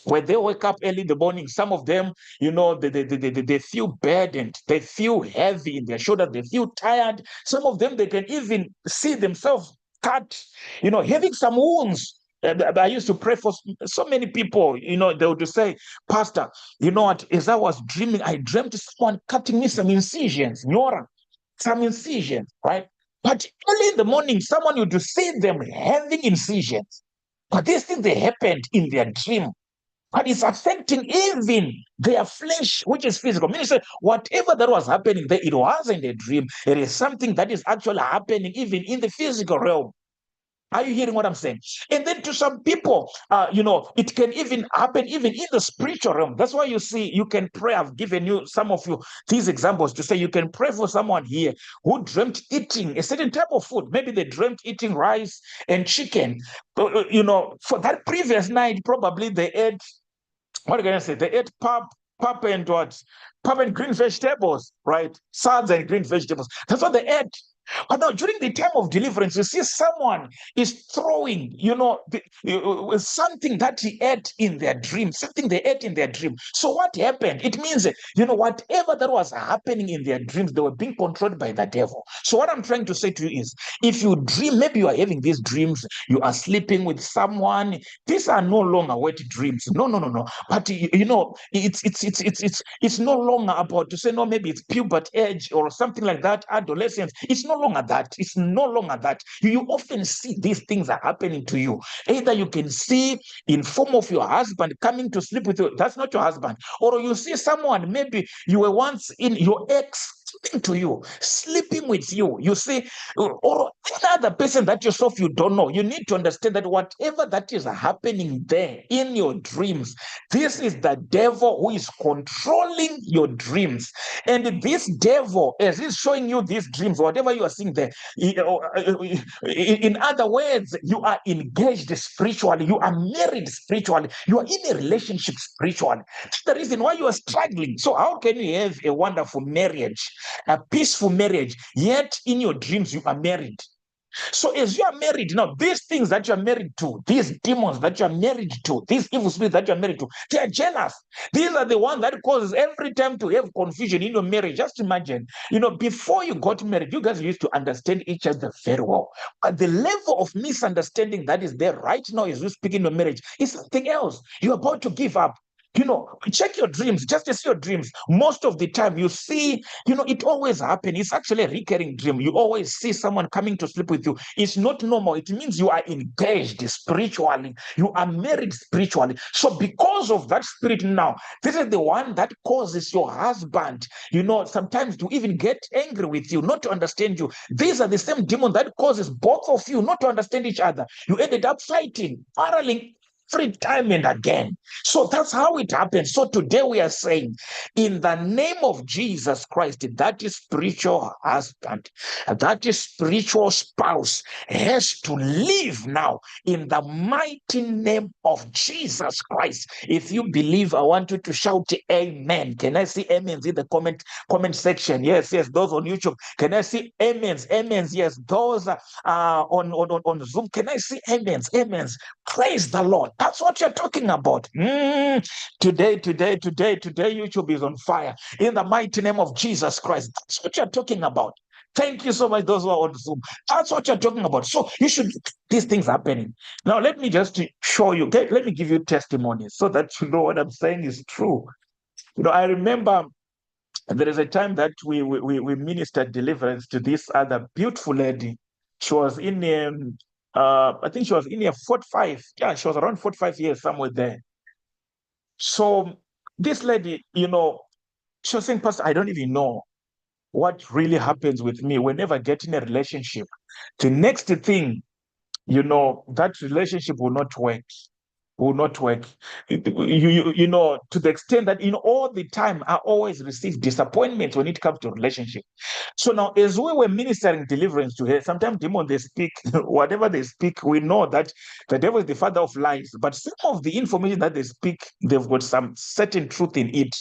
when they wake up early in the morning, some of them, they feel burdened, they feel heavy in their shoulders, they feel tired. Some of them, they can even see themselves cut, having some wounds. I used to pray for so many people, they would say, Pastor, you know what, as I was dreaming, I dreamt someone cutting me some incisions, some incisions, right? But early in the morning, someone would see them having incisions. But these things, they happened in their dream. But it's affecting even their flesh, which is physical. Meaning, whatever that was happening there, it wasn't a dream. It is something that is actually happening even in the physical realm. Are you hearing what I'm saying? And then to some people, it can even happen even in the spiritual realm. That's why you see, you can pray. I've given you some of you these examples to say you can pray for someone here who dreamt eating a certain type of food. Maybe they dreamt eating rice and chicken. For that previous night, probably they ate, what can I say? They ate pap and what? Pap and green vegetables, right? Salads and green vegetables. That's what they ate. But now, during the time of deliverance, you see someone is throwing, something that he ate in their dream, something they ate in their dream. So what happened? It means, whatever that was happening in their dreams, they were being controlled by the devil. So what I'm trying to say to you is, if you dream, maybe you are having these dreams, you are sleeping with someone. These are no longer wet dreams. No, no, no, no. But it's no longer about to say, no, maybe it's puberty age or something like that, adolescence. It's no longer that. It's no longer that. You often see these things are happening to you. Either you can see in form of your husband coming to sleep with you. That's not your husband. Or you see someone, maybe you were once in your ex talking to you, sleeping with you, you see, or another person that yourself you don't know. You need to understand that whatever that is happening there in your dreams, this is the devil who is controlling your dreams. And this devil, as he's showing you these dreams, whatever you are seeing there, in other words, you are engaged spiritually, you are married spiritually, you are in a relationship spiritually. That's the reason why you are struggling. So, how can you have a wonderful marriage, a peaceful marriage, yet in your dreams you are married? So as you are married now, these things that you are married to, these demons that you are married to, these evil spirits that you are married to, they are jealous. These are the ones that causes every time to have confusion in your marriage. Just imagine, before you got married, you guys used to understand each other very well. But the level of misunderstanding that is there right now as we speak in your marriage is something else. You're about to give up. Check your dreams, just as your dreams. Most of the time you see, it always happens. It's actually a recurring dream. You always see someone coming to sleep with you. It's not normal. It means you are engaged spiritually. You are married spiritually. So because of that spirit now, this is the one that causes your husband, sometimes to even get angry with you, not to understand you. These are the same demon that causes both of you not to understand each other. You ended up fighting, quarreling every time and again. So that's how it happens. So today we are saying, in the name of Jesus Christ, that is spiritual husband, that is spiritual spouse, has to leave now in the mighty name of Jesus Christ. If you believe, I want you to shout amen. Can I see amens in the comment section? Yes, those on YouTube. Can I see amens? Amens, yes. Those on Zoom. Can I see amens? Amens. Praise the Lord. That's what you're talking about. Today, YouTube is on fire. In the mighty name of Jesus Christ. That's what you're talking about. Thank you so much, those who are on Zoom. That's what you're talking about. So you should, these things happening. Now, let me just show you, okay? Let me give you testimonies so that you know what I'm saying is true. I remember there is a time that we ministered deliverance to this other beautiful lady. She was in I think she was in her 45. Yeah, she was around 45 years, somewhere there. So this lady, she was saying, Pastor, I don't even know what really happens with me whenever I get in a relationship. The next thing, that relationship will not work. Will not work. To the extent that all the time I always receive disappointments when it comes to relationship. So now, as we were ministering deliverance to her, sometimes demons they speak, whatever they speak, we know that the devil is the father of lies. But some of the information that they speak, they've got some certain truth in it.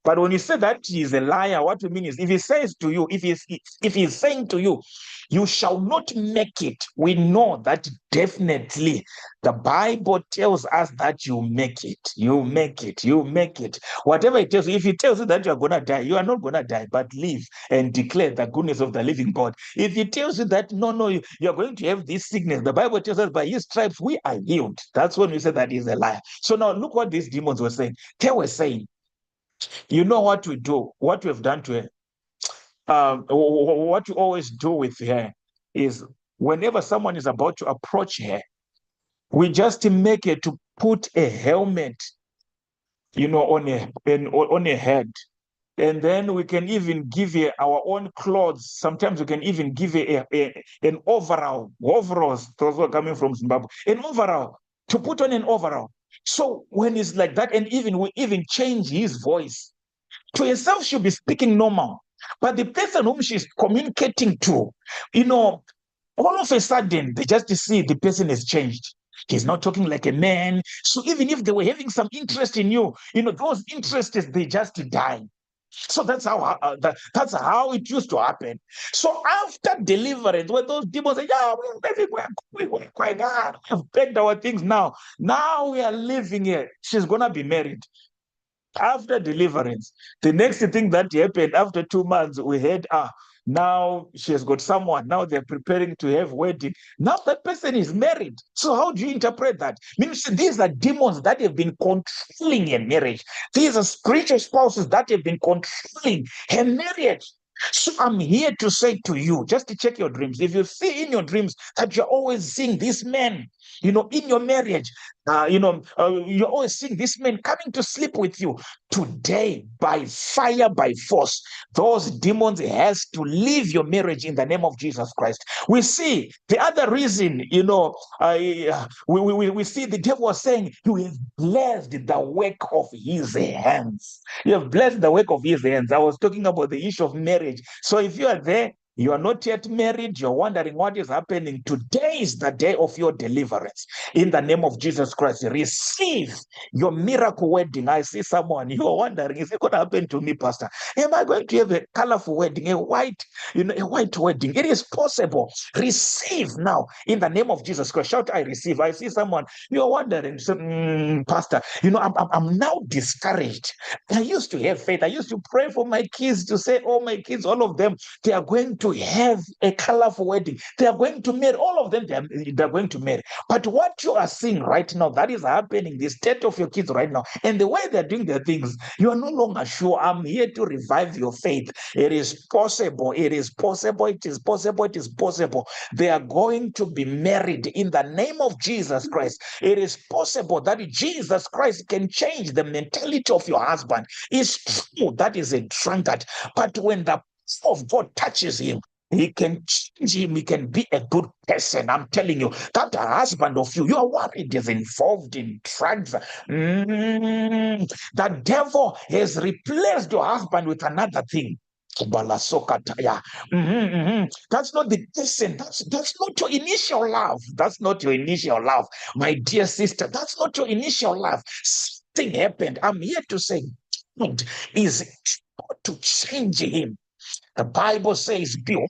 But when you say that he is a liar, what we mean is if he says to you, if he's saying to you, you shall not make it, we know that definitely the Bible tells us that you make it. You make it. You make it. Whatever it tells you, if it tells you that you are going to die, you are not going to die, but live and declare the goodness of the living God. If it tells you that, no, you are going to have this sickness, the Bible tells us by his stripes we are healed. That's when we say that is a liar. So now look what these demons were saying. They were saying, you know what we do, what we have done to her. What you always do with her is whenever someone is about to approach her, we just make her to put a helmet, on a head. And then we can even give her our own clothes. Sometimes we can even give her an overall. Overalls, those who are coming from Zimbabwe. An overall, to put on an overall. So when it's like that, and we even change his voice. To herself, she'll be speaking normal. But the person whom she's communicating to, all of a sudden, they just see the person has changed. He's not talking like a man. So even if they were having some interest in you, those interests, they just die. So that's how it used to happen. So after deliverance, when those demons say, yeah, we're quite hard. We have packed our things now. Now we are living here. She's going to be married. After deliverance, the next thing that happened after 2 months, we heard, now she has got someone. Now they're preparing to have wedding. Now that person is married. So how do you interpret that? Means these are demons that have been controlling a marriage. These are spiritual spouses that have been controlling her marriage. So I'm here to say to you, just to check your dreams. If you see in your dreams that you're always seeing this man, in your marriage. You're always seeing this man coming to sleep with you. Today, by fire, by force, those demons has to leave your marriage in the name of Jesus Christ. We see the other reason, we see the devil was saying, you have blessed the work of his hands. You have blessed the work of his hands. I was talking about the issue of marriage. So if you are there, you are not yet married, you're wondering what is happening. Today is the day of your deliverance. In the name of Jesus Christ, receive your miracle wedding. I see someone, you are wondering, is it going to happen to me, Pastor? Am I going to have a colorful wedding, a white wedding? It is possible. Receive now in the name of Jesus Christ. Shout, I receive. I see someone, you are wondering, Pastor, I'm now discouraged. I used to have faith. I used to pray for my kids to say, oh, my kids, all of them, they are going to have a colorful wedding. They are going to marry. All of them, they're going to marry. But what you are seeing right now, that is happening, the state of your kids right now, and the way they're doing their things, you are no longer sure. I'm here to revive your faith. It is possible. It is possible. It is possible. It is possible. They are going to be married in the name of Jesus Christ. It is possible that Jesus Christ can change the mentality of your husband. It's true that is a drunkard, but when the power of God touches him, he can change him. He can be a good person. I'm telling you, that husband of you are worried is involved in drugs. The devil has replaced your husband with another thing. That's not the person. That's not your initial love. That's not your initial love, my dear sister. That's not your initial love. Something happened. I'm here to say God is to change him. The Bible says, behold,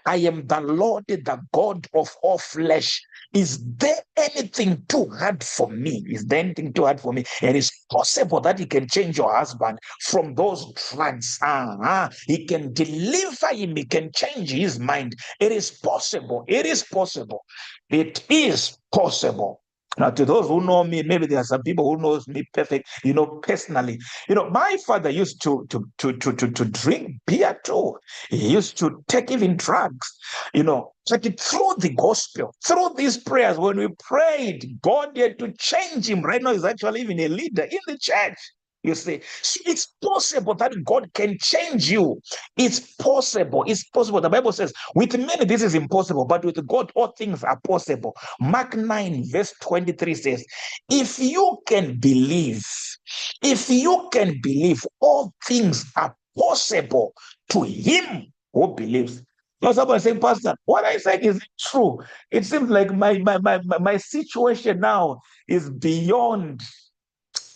I am the Lord, the God of all flesh. Is there anything too hard for me? Is there anything too hard for me? It is possible that he can change your husband from those drugs. He can deliver him. He can change his mind. It is possible. It is possible. It is possible. Now, to those who know me, maybe there are some people who knows me personally. My father used to drink beer too. He used to take even drugs, but through the gospel, through these prayers, when we prayed, God had to change him. Right now, he's actually even a leader in the church. You see, so it's possible that God can change you. It's possible. It's possible. The Bible says, with many, this is impossible, but with God, all things are possible. Mark 9, verse 23 says, if you can believe, all things are possible to him who believes. Now, someone saying, Pastor, what I said is true. It seems like my situation now is beyond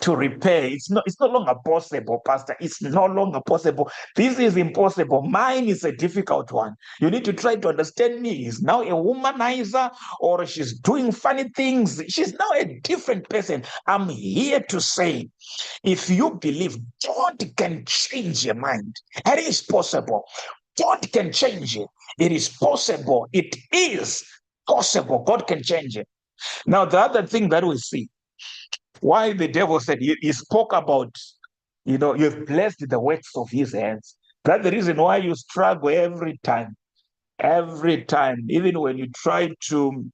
to repair. It's no longer possible, Pastor. It's no longer possible. This is impossible. Mine is a difficult one. You need to try to understand me. He's now a womanizer, or she's doing funny things. She's now a different person. I'm here to say, if you believe, God can change your mind. It is possible. God can change it. It is possible. It is possible. God can change it. Now, the other thing that we see, why the devil said, he spoke about, you've blessed the works of his hands. That's the reason why you struggle every time. Every time, even when you try to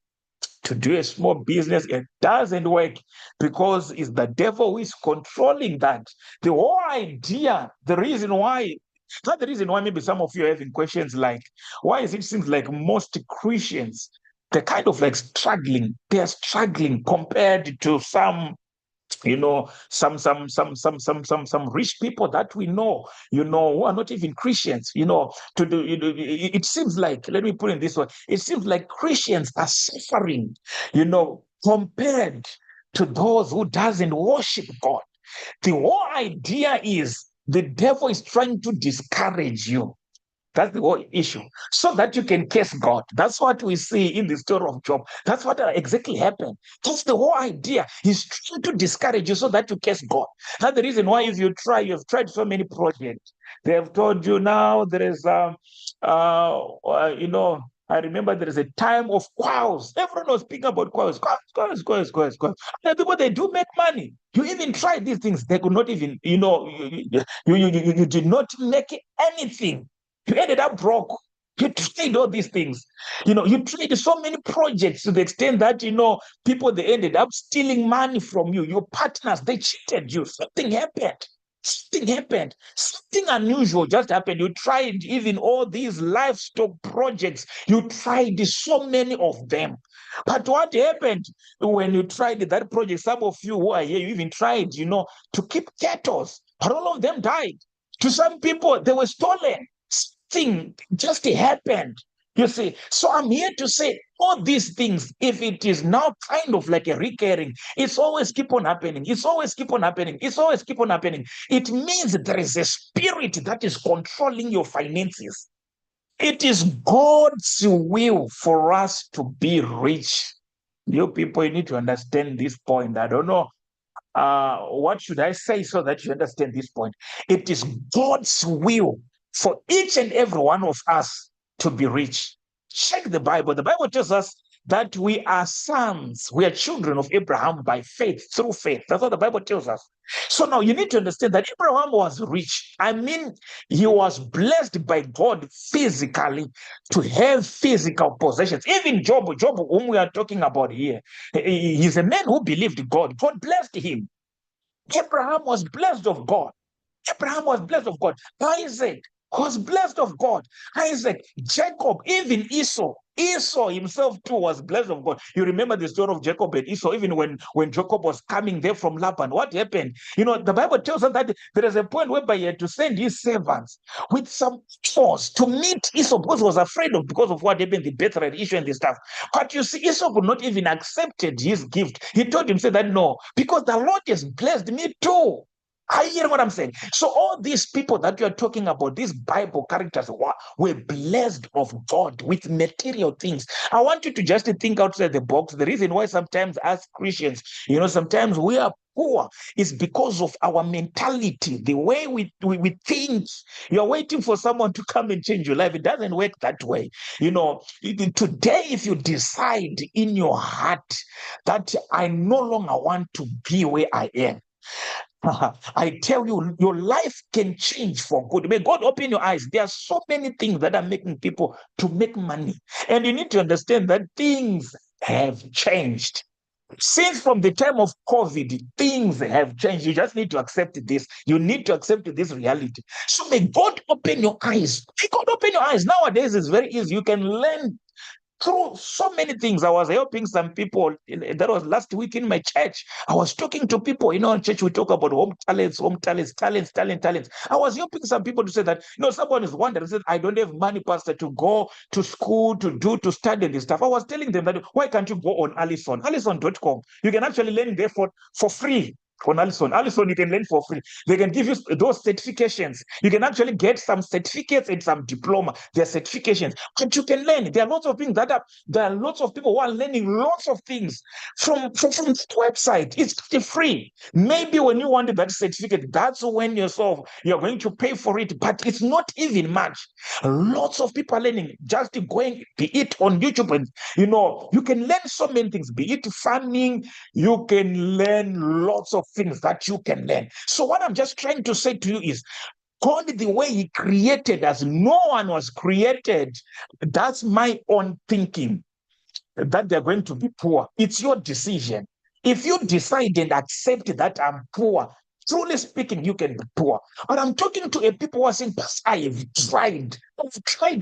do a small business, it doesn't work because it's the devil who is controlling that. The whole idea, the reason why, not the reason why maybe some of you are having questions like, why is it seems like most Christians, they're kind of like struggling. They're struggling compared to some rich people that we know, who are not even Christians, to do, it seems like, let me put it this way, it seems like Christians are suffering, compared to those who doesn't worship God. The whole idea is the devil is trying to discourage you. That's the whole issue. So that you can curse God. That's what we see in the story of Job. That's what exactly happened. That's the whole idea. He's trying to discourage you so that you curse God. That's the reason why if you have tried so many projects. They have told you now there is, I remember there is a time of choirs. Everyone was speaking about choirs. The people, they do make money. You even try these things. They could not even, you did not make anything. You ended up broke. You tried all these things. You tried so many projects to the extent that, people, they ended up stealing money from you. Your partners, they cheated you. Something happened. Something happened. Something unusual just happened. You tried even all these livestock projects. You tried so many of them. But what happened when you tried that project? Some of you who are here, you even tried, to keep cattle, but all of them died. To some people, they were stolen. Something just happened. You see, so I'm here to say all these things, if it is now kind of like a recurring, it's always keep on happening. It's always keep on happening. It's always keep on happening. It means there is a spirit that is controlling your finances. It is God's will for us to be rich. You people, you need to understand this point. I don't know what should I say so that you understand this point? It is God's will for each and every one of us to be rich. Check the Bible. The Bible tells us that we are sons, we are children of Abraham by faith, through faith. That's what the Bible tells us. So now you need to understand that Abraham was rich. I mean, he was blessed by God physically to have physical possessions. Even Job, whom we are talking about here, he's a man who believed God. God blessed him. Abraham was blessed of God. Abraham was blessed of God. Isaac was blessed of God. Isaac, Jacob, even Esau. Esau himself too was blessed of God. You remember the story of Jacob and Esau, even when Jacob was coming there from Laban. What happened? The Bible tells us that there is a point whereby he had to send his servants with some force to meet Esau because he was afraid because of what happened, the birthright issue and the stuff. But you see, Esau would not even accepted his gift. He told himself that no, because the Lord has blessed me too. Are you hearing what I'm saying? So all these people that you're talking about, these Bible characters, were blessed of God with material things. I want you to just think outside the box. The reason why sometimes as Christians, sometimes we are poor is because of our mentality, the way we think. You're waiting for someone to come and change your life. It doesn't work that way. Today, if you decide in your heart that I no longer want to be where I am, I tell you, your life can change for good. May God open your eyes. There are so many things that are making people to make money. And you need to understand that things have changed. Since from the time of COVID, things have changed. You just need to accept this. You need to accept this reality. So may God open your eyes. May God open your eyes. Nowadays, it's very easy. You can learn through so many things. I was helping some people. That was last week in my church. I was talking to people. In church, we talk about home talents, talents. I was helping some people to say that, someone is wondering, said, I don't have money, Pastor, to go to school, to study this stuff. I was telling them that, why can't you go on Allison.com? You can actually learn there for free. On Allison, you can learn for free. They can give you those certifications. You can actually get some certificates and some diploma. They're certifications, but you can learn. There are lots of things there are lots of people who are learning lots of things from the website. It's free. Maybe when you want that certificate, that's when you're going to pay for it, but it's not even much. Lots of people are learning, just going, be it on YouTube, and you can learn so many things, be it farming. You can learn lots of things that you can learn. So what I'm just trying to say to you is, God, the way he created us, no one was created. That's my own thinking, that they're going to be poor. It's your decision. If you decide and accept that I'm poor, truly speaking, you can be poor. But I'm talking to a people who are saying, Pastor, I've tried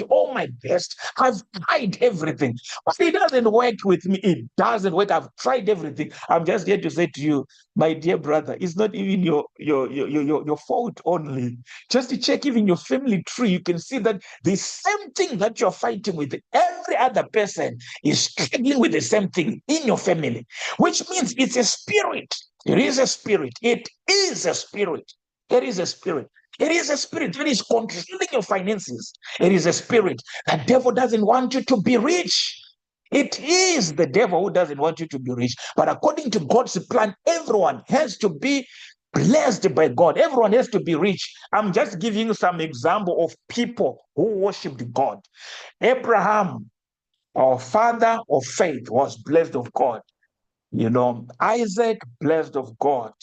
all my best. I've tried everything. But it doesn't work with me. It doesn't work. I've tried everything. I'm just here to say to you, my dear brother, it's not even your fault only. Just to check even your family tree, you can see that the same thing that you're fighting with, every other person is struggling with the same thing in your family, which means it's a spirit. It is a spirit. It is a spirit. It is a spirit. It is a spirit that is controlling your finances. It is a spirit. The devil doesn't want you to be rich. It is the devil who doesn't want you to be rich. But according to God's plan, everyone has to be blessed by God. Everyone has to be rich. I'm just giving you some example of people who worshiped God. Abraham, our father of faith, was blessed of God. Isaac, blessed of God.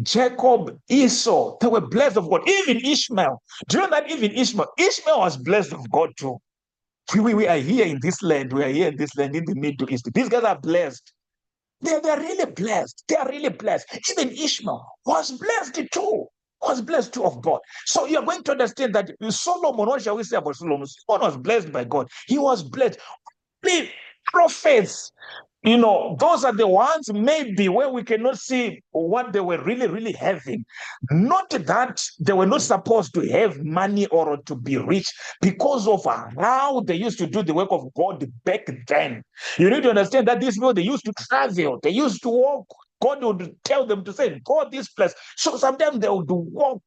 Jacob, Esau, they were blessed of God. Even Ishmael. Do you know that even Ishmael was blessed of God too? We are here in this land. We are here in this land in the Middle East. These guys are blessed. They're really blessed. They are really blessed. Even Ishmael was blessed too. Was blessed too of God. So you're going to understand that Solomon, what shall we say about Solomon? Solomon was blessed by God. He was blessed. The prophets, those are the ones maybe where we cannot see what they were really, really having. Not that they were not supposed to have money or to be rich because of how they used to do the work of God back then. You need to understand that these people, they used to travel, they used to walk. God would tell them to say, go this place. So sometimes they would walk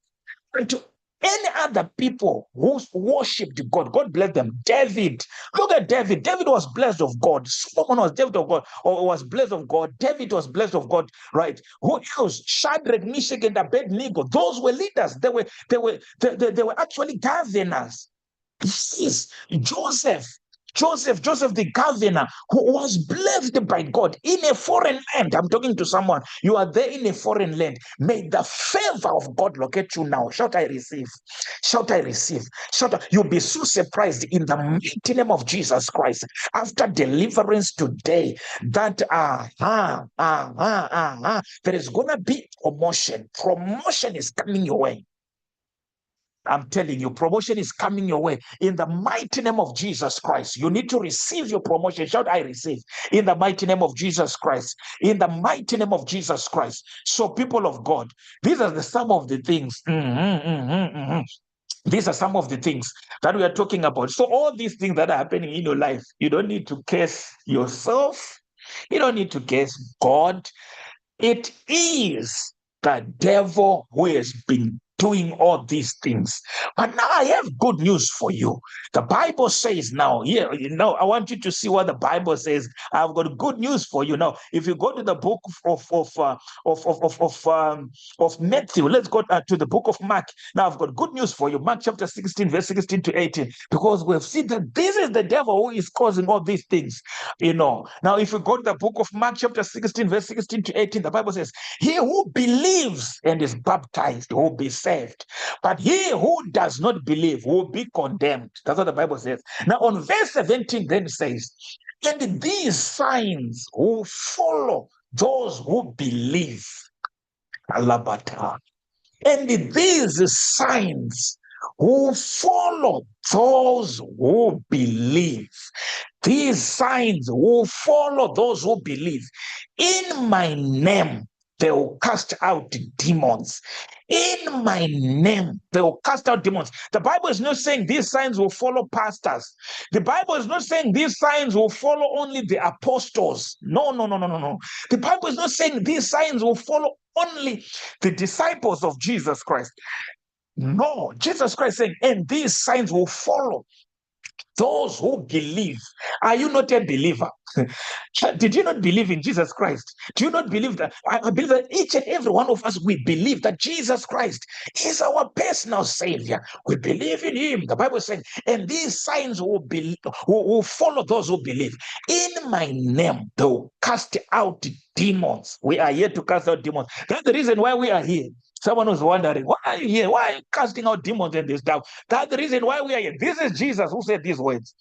to any other people who worshipped God. God bless them. David, look at David. David was blessed of God. Solomon was blessed of God, or was blessed of God. David was blessed of God, right? Who else? Shadrach, Meshach, and Abednego. Those were leaders. They were actually governors. Yes, Joseph, the governor, who was blessed by God in a foreign land. I'm talking to someone. You are there in a foreign land. May the favor of God locate you now. Shout, I receive. Shout, I receive. Shout, you'll be so surprised in the mighty name of Jesus Christ. After deliverance today, that there is gonna be promotion. Promotion is coming your way. I'm telling you, promotion is coming your way in the mighty name of Jesus Christ. You need to receive your promotion. Shout, I receive in the mighty name of Jesus Christ. In the mighty name of Jesus Christ. So, people of God, these are some of the things. These are some of the things that we are talking about. So, all these things that are happening in your life, you don't need to curse yourself. You don't need to curse God. It is the devil who has been doing all these things. But now I have good news for you. The Bible says now, I want you to see what the Bible says. I've got good news for you now. If you go to the book of Matthew, let's go to the book of Mark. Now I've got good news for you. Mark chapter 16, verse 16 to 18, because we've seen that this is the devil who is causing all these things. Now if you go to the book of Mark chapter 16, verse 16 to 18, the Bible says, he who believes and is baptized will be saved, but he who does not believe will be condemned. That's what the Bible says. Now on verse 17 then says, and these signs will follow those who believe. Alabata. And these signs will follow those who believe. These signs will follow those who believe. In my name, they will cast out demons. In my name, they will cast out demons. The Bible is not saying these signs will follow pastors. The Bible is not saying these signs will follow only the apostles. No. The Bible is not saying these signs will follow only the disciples of Jesus Christ. No, Jesus Christ saying, and these signs will follow those who believe. Are you not a believer? Did you not believe in Jesus Christ? Do you not believe that? I believe that each and every one of us, we believe that Jesus Christ is our personal Savior. We believe in Him. The Bible is saying, and these signs will follow those who believe. In my name, they will cast out demons. We are here to cast out demons. That's the reason why we are here. Someone was wondering, why are you here? Why are you casting out demons and this stuff? That's the reason why we are here. This is Jesus who said these words.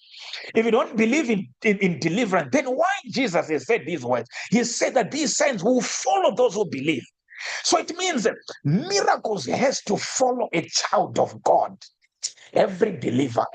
If you don't believe in deliverance, then why Jesus has said these words? He said that these signs will follow those who believe. So it means that miracles has to follow a child of God. Every believer,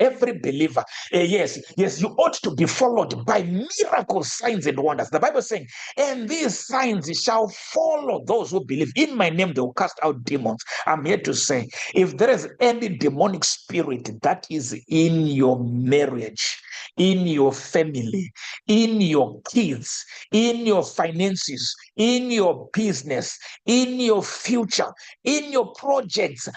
yes, you ought to be followed by miracles, signs, and wonders. The Bible is saying, and these signs shall follow those who believe. In my name, they will cast out demons. I'm here to say, if there is any demonic spirit that is in your marriage, in your family, in your kids, in your finances, in your business, in your future, in your projects,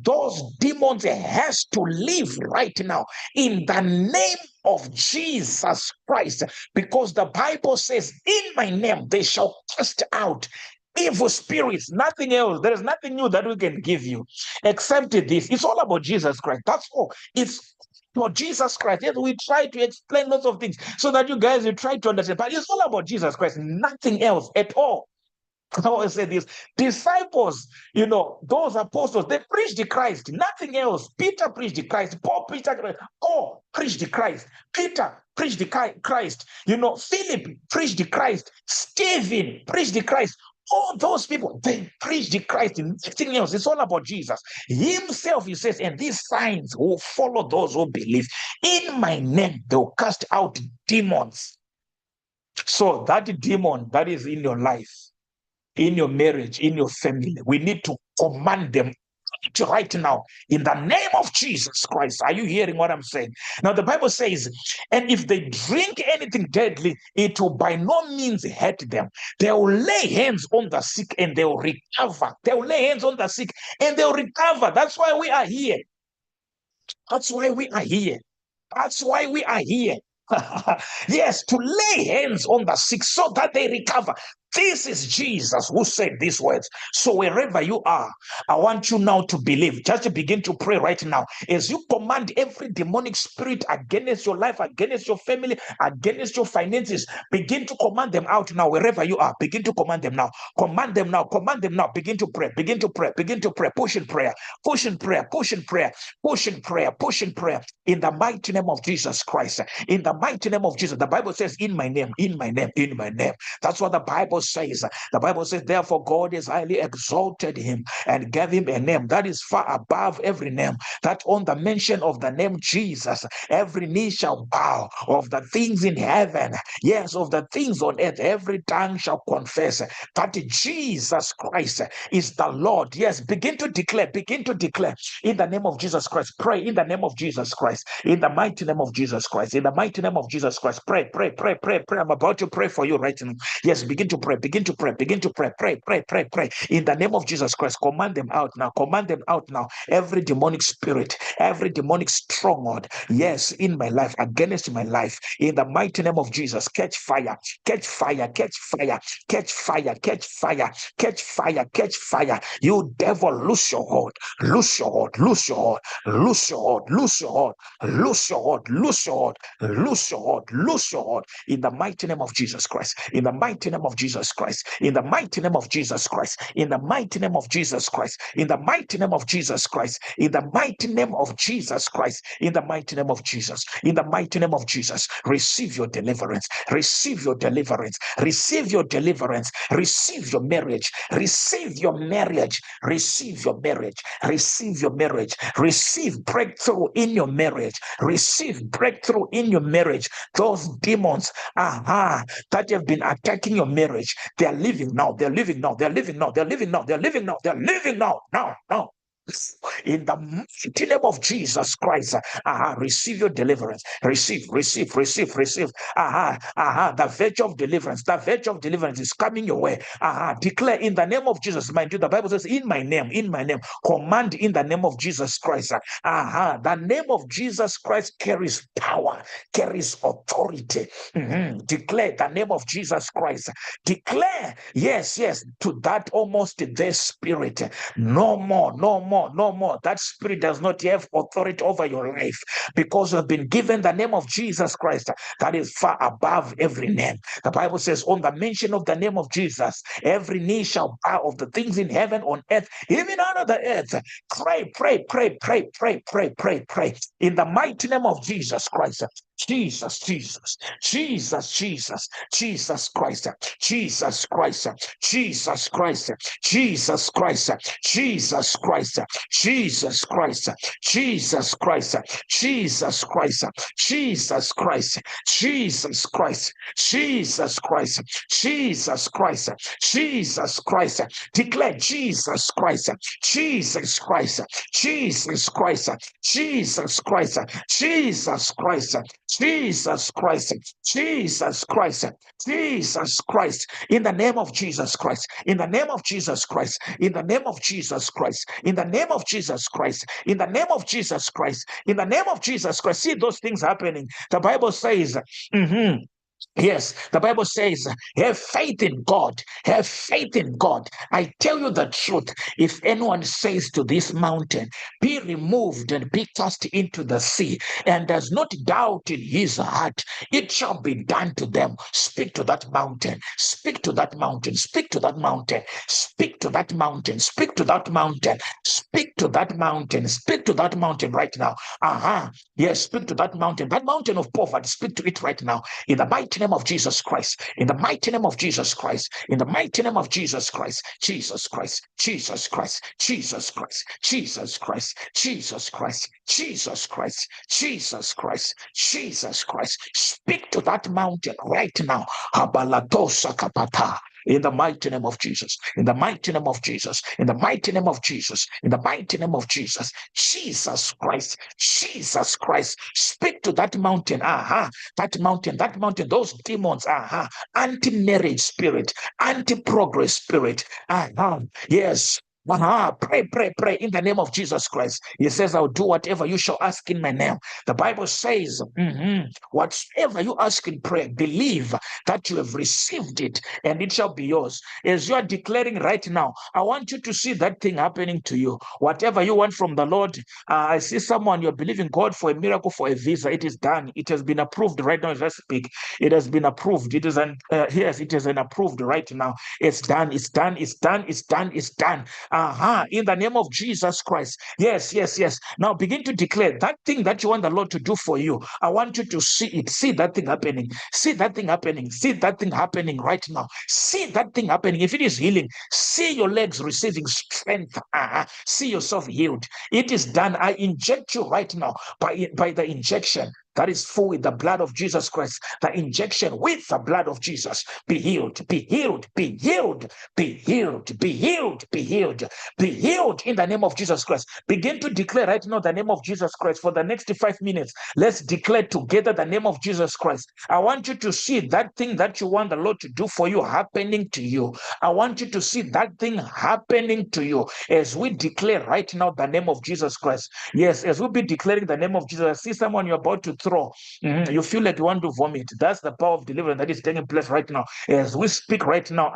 those demons has to leave right now in the name of Jesus Christ, because the Bible says, in my name they shall cast out evil spirits. Nothing else. There is nothing new that we can give you except this. It's all about Jesus Christ. That's all. It's for Jesus Christ. Yes, we try to explain lots of things so that you guys will try to understand, but it's all about Jesus Christ, nothing else at all. I always say this: disciples, those apostles, they preached the Christ, nothing else. Peter preached the Christ, Paul preached the Christ, Peter preached the Christ, Philip preached the Christ, Stephen preached the Christ. All those people, they preach the Christ, nothing else. It's all about Jesus himself. He says, and these signs will follow those who believe. In my name, they'll cast out demons. So that demon that is in your life, in your marriage, in your family, we need to command them right now in the name of Jesus Christ. Are you hearing what I'm saying? Now, the Bible says, and if they drink anything deadly, it will by no means hurt them. They will lay hands on the sick and they will recover. They will lay hands on the sick and they will recover. That's why we are here. That's why we are here. That's why we are here. Yes, to lay hands on the sick so that they recover. This is Jesus who said these words. So wherever you are, I want you now to believe. Just begin to pray right now. As you command every demonic spirit against your life, against your family, against your finances, begin to command them out now. Wherever you are, begin to command them now. Command them now. Command them now. Begin to pray. Begin to pray. Begin to pray. Push in prayer. Push in prayer. Push in prayer. Push in prayer. Push in prayer. In the mighty name of Jesus Christ. In the mighty name of Jesus. The Bible says, in my name, in my name, in my name. That's what the Bible says. The Bible says, therefore, God has highly exalted him and gave him a name that is far above every name, that on the mention of the name Jesus, every knee shall bow, of the things in heaven, yes, of the things on earth, every tongue shall confess that Jesus Christ is the Lord. Yes, begin to declare in the name of Jesus Christ. Pray in the name of Jesus Christ, in the mighty name of Jesus Christ, in the mighty name of Jesus Christ. Pray. I'm about to pray for you right now. Yes, begin to pray, begin to pray, pray. In the name of Jesus Christ, command them out now, command them out now. Every demonic spirit, every demonic stronghold, yes, in my life, against my life, in the mighty name of Jesus, catch fire, catch fire, catch fire, catch fire, catch fire, catch fire, catch fire. You devil, loose your hold, loose your hold, loose your hold, loose your hold, loose your hold, loose your hold, loose your hold, loose your hold, loose your hold. In the mighty name of Jesus Christ, in the mighty name of Jesus Christ, in the mighty name of Jesus Christ, in the mighty name of Jesus Christ, in the mighty name of Jesus Christ, in the mighty name of Jesus Christ, in the mighty name of Jesus, in the mighty name of Jesus, receive your deliverance, receive your deliverance, receive your deliverance, receive your marriage, receive your marriage, receive your marriage, receive your marriage, receive breakthrough in your marriage, receive breakthrough in your marriage. Those demons, that have been attacking your marriage, they are living now, they're living now, they're living now, they're living now, they're living now, they're living now, now. In the mighty name of Jesus Christ, receive your deliverance. Receive. The virtue of deliverance. The virtue of deliverance is coming your way. Declare in the name of Jesus. Mind you, the Bible says, in my name. Command in the name of Jesus Christ. The name of Jesus Christ carries power, carries authority. Declare the name of Jesus Christ. Declare, yes, to that almost their spirit. No more. That spirit does not have authority over your life, because you have been given the name of Jesus Christ that is far above every name. The Bible says, on the mention of the name of Jesus, every knee shall bow, of the things in heaven, on earth, even under the earth. Pray. In the mighty name of Jesus Christ. Jesus Christ, Jesus Christ, Jesus Christ, Jesus Christ, Jesus Christ, Jesus Christ, Jesus Christ, Jesus Christ, Jesus Christ, Jesus Christ, Jesus Christ, Jesus Christ, Jesus Christ, Jesus Christ. Declare Jesus Christ, Jesus Christ, Jesus Christ, Jesus Christ, Jesus Christ, Jesus Christ, Jesus Christ, Jesus Christ, in the name of Jesus Christ, in the name of Jesus Christ, in the name of Jesus Christ, in the name of Jesus Christ, in the name of Jesus Christ, in the name of Jesus Christ. See those things happening. The Bible says, Yes, the Bible says, have faith in God. Have faith in God. I tell you the truth. If anyone says to this mountain, be removed and be cast into the sea, and does not doubt in his heart, it shall be done to them. Speak to that mountain. Speak to that mountain. Speak to that mountain. Speak to that mountain. Speak to that mountain. Speak to that mountain. Speak to that mountain right now. Yes, speak to that mountain. That mountain of poverty. Speak to it right now in the mighty name of Jesus Christ, in the mighty name of Jesus Christ, in the mighty name of Jesus Christ, Jesus Christ, Jesus Christ, Jesus Christ, Jesus Christ, Jesus Christ, Jesus Christ, Jesus Christ, Jesus Christ. Speak to that mountain right now. Habalatosa kapata. In the mighty name of Jesus, in the mighty name of Jesus, in the mighty name of Jesus, in the mighty name of Jesus, Jesus Christ, Jesus Christ, speak to that mountain. That mountain, those demons, anti-marriage spirit, anti-progress spirit. Yes. Pray in the name of Jesus Christ. He says, I'll do whatever you shall ask in my name. The Bible says, whatsoever you ask in prayer, believe that you have received it and it shall be yours. As you are declaring right now, I want you to see that thing happening to you. Whatever you want from the Lord, I see someone, you're believing God for a miracle, for a visa. It is done. It has been approved right now as I speak. It has been approved. It is yes, it is an approved right now. It's done. It's done. It's done. It's done. It's done. In the name of Jesus Christ. Yes, yes, yes. Now begin to declare that thing that you want the Lord to do for you. I want you to see it. See that thing happening. See that thing happening. See that thing happening right now. See that thing happening. If it is healing, see your legs receiving strength. See yourself healed. It is done. I inject you right now by the injection that is full with the blood of Jesus Christ. The injection with the blood of Jesus. Be healed, be healed, be healed, be healed, be healed, be healed, be healed in the name of Jesus Christ. Begin to declare right now the name of Jesus Christ for the next 5 minutes. Let's declare together the name of Jesus Christ. I want you to see that thing that you want the Lord to do for you happening to you. I want you to see that thing happening to you as we declare right now the name of Jesus Christ. Yes, as we'll be declaring the name of Jesus, I see someone you're about to throw. You feel like you want to vomit. That's the power of deliverance that is taking place right now. As we speak right now,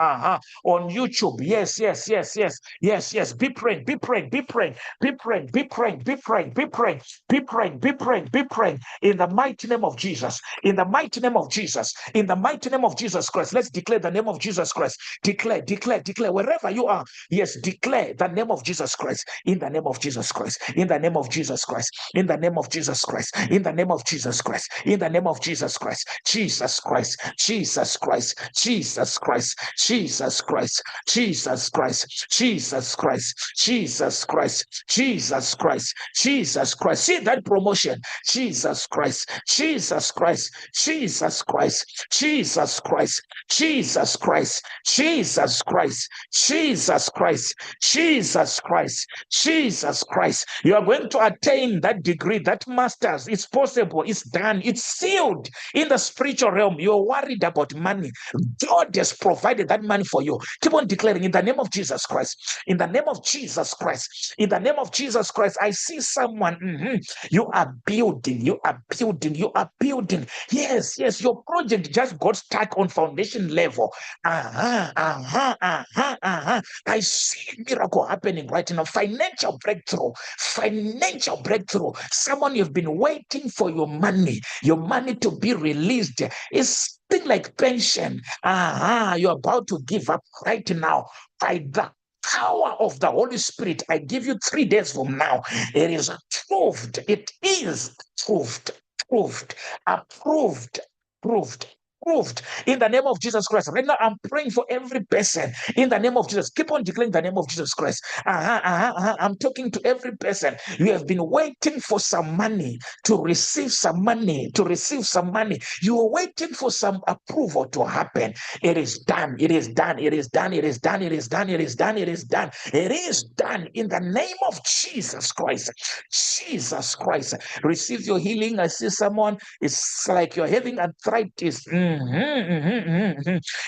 on YouTube. Yes, yes, yes, yes, yes, yes. Be praying, be praying, be praying, be praying, be praying, be praying, be praying, be praying, be praying, be praying. In the mighty name of Jesus, in the mighty name of Jesus, in the mighty name of Jesus Christ. Let's declare the name of Jesus Christ. Declare, declare, declare. Wherever you are, yes, declare the name of Jesus Christ. In the name of Jesus Christ. In the name of Jesus Christ. In the name of Jesus Christ. In the name of Jesus Christ. In the name of Jesus Christ. Jesus Christ. Jesus Christ. Jesus Christ. Jesus Christ. Jesus Christ. Jesus Christ. Jesus Christ. Jesus Christ. Jesus Christ. See that promotion. Jesus Christ. Jesus Christ. Jesus Christ. Jesus Christ. Jesus Christ. Jesus Christ. Jesus Christ. Jesus Christ. Jesus Christ. You are going to attain that degree, that master's. It's possible. It's done. It's sealed in the spiritual realm. You're worried about money. God has provided that money for you. Keep on declaring in the name of Jesus Christ. In the name of Jesus Christ. In the name of Jesus Christ. I see someone. You are building. You are building. You are building. Yes, yes. Your project just got stuck on foundation level. I see a miracle happening right now. Financial breakthrough. Financial breakthrough. Someone, you've been waiting for your money to be released. It's thing like pension. You're about to give up right now by the power of the Holy Spirit. I give you 3 days from now. It is proved. It is proved. Proved. Approved. Proved. Proved in the name of Jesus Christ. Right now, I'm praying for every person in the name of Jesus. Keep on declaring the name of Jesus Christ. I'm talking to every person. You have been waiting for some money to receive some money, to receive some money. You are waiting for some approval to happen. It is done. It is done. It is done. It is done. It is done. It is done. It is done. It is done in the name of Jesus Christ. Jesus Christ. Receive your healing. I see someone, it's like you're having arthritis.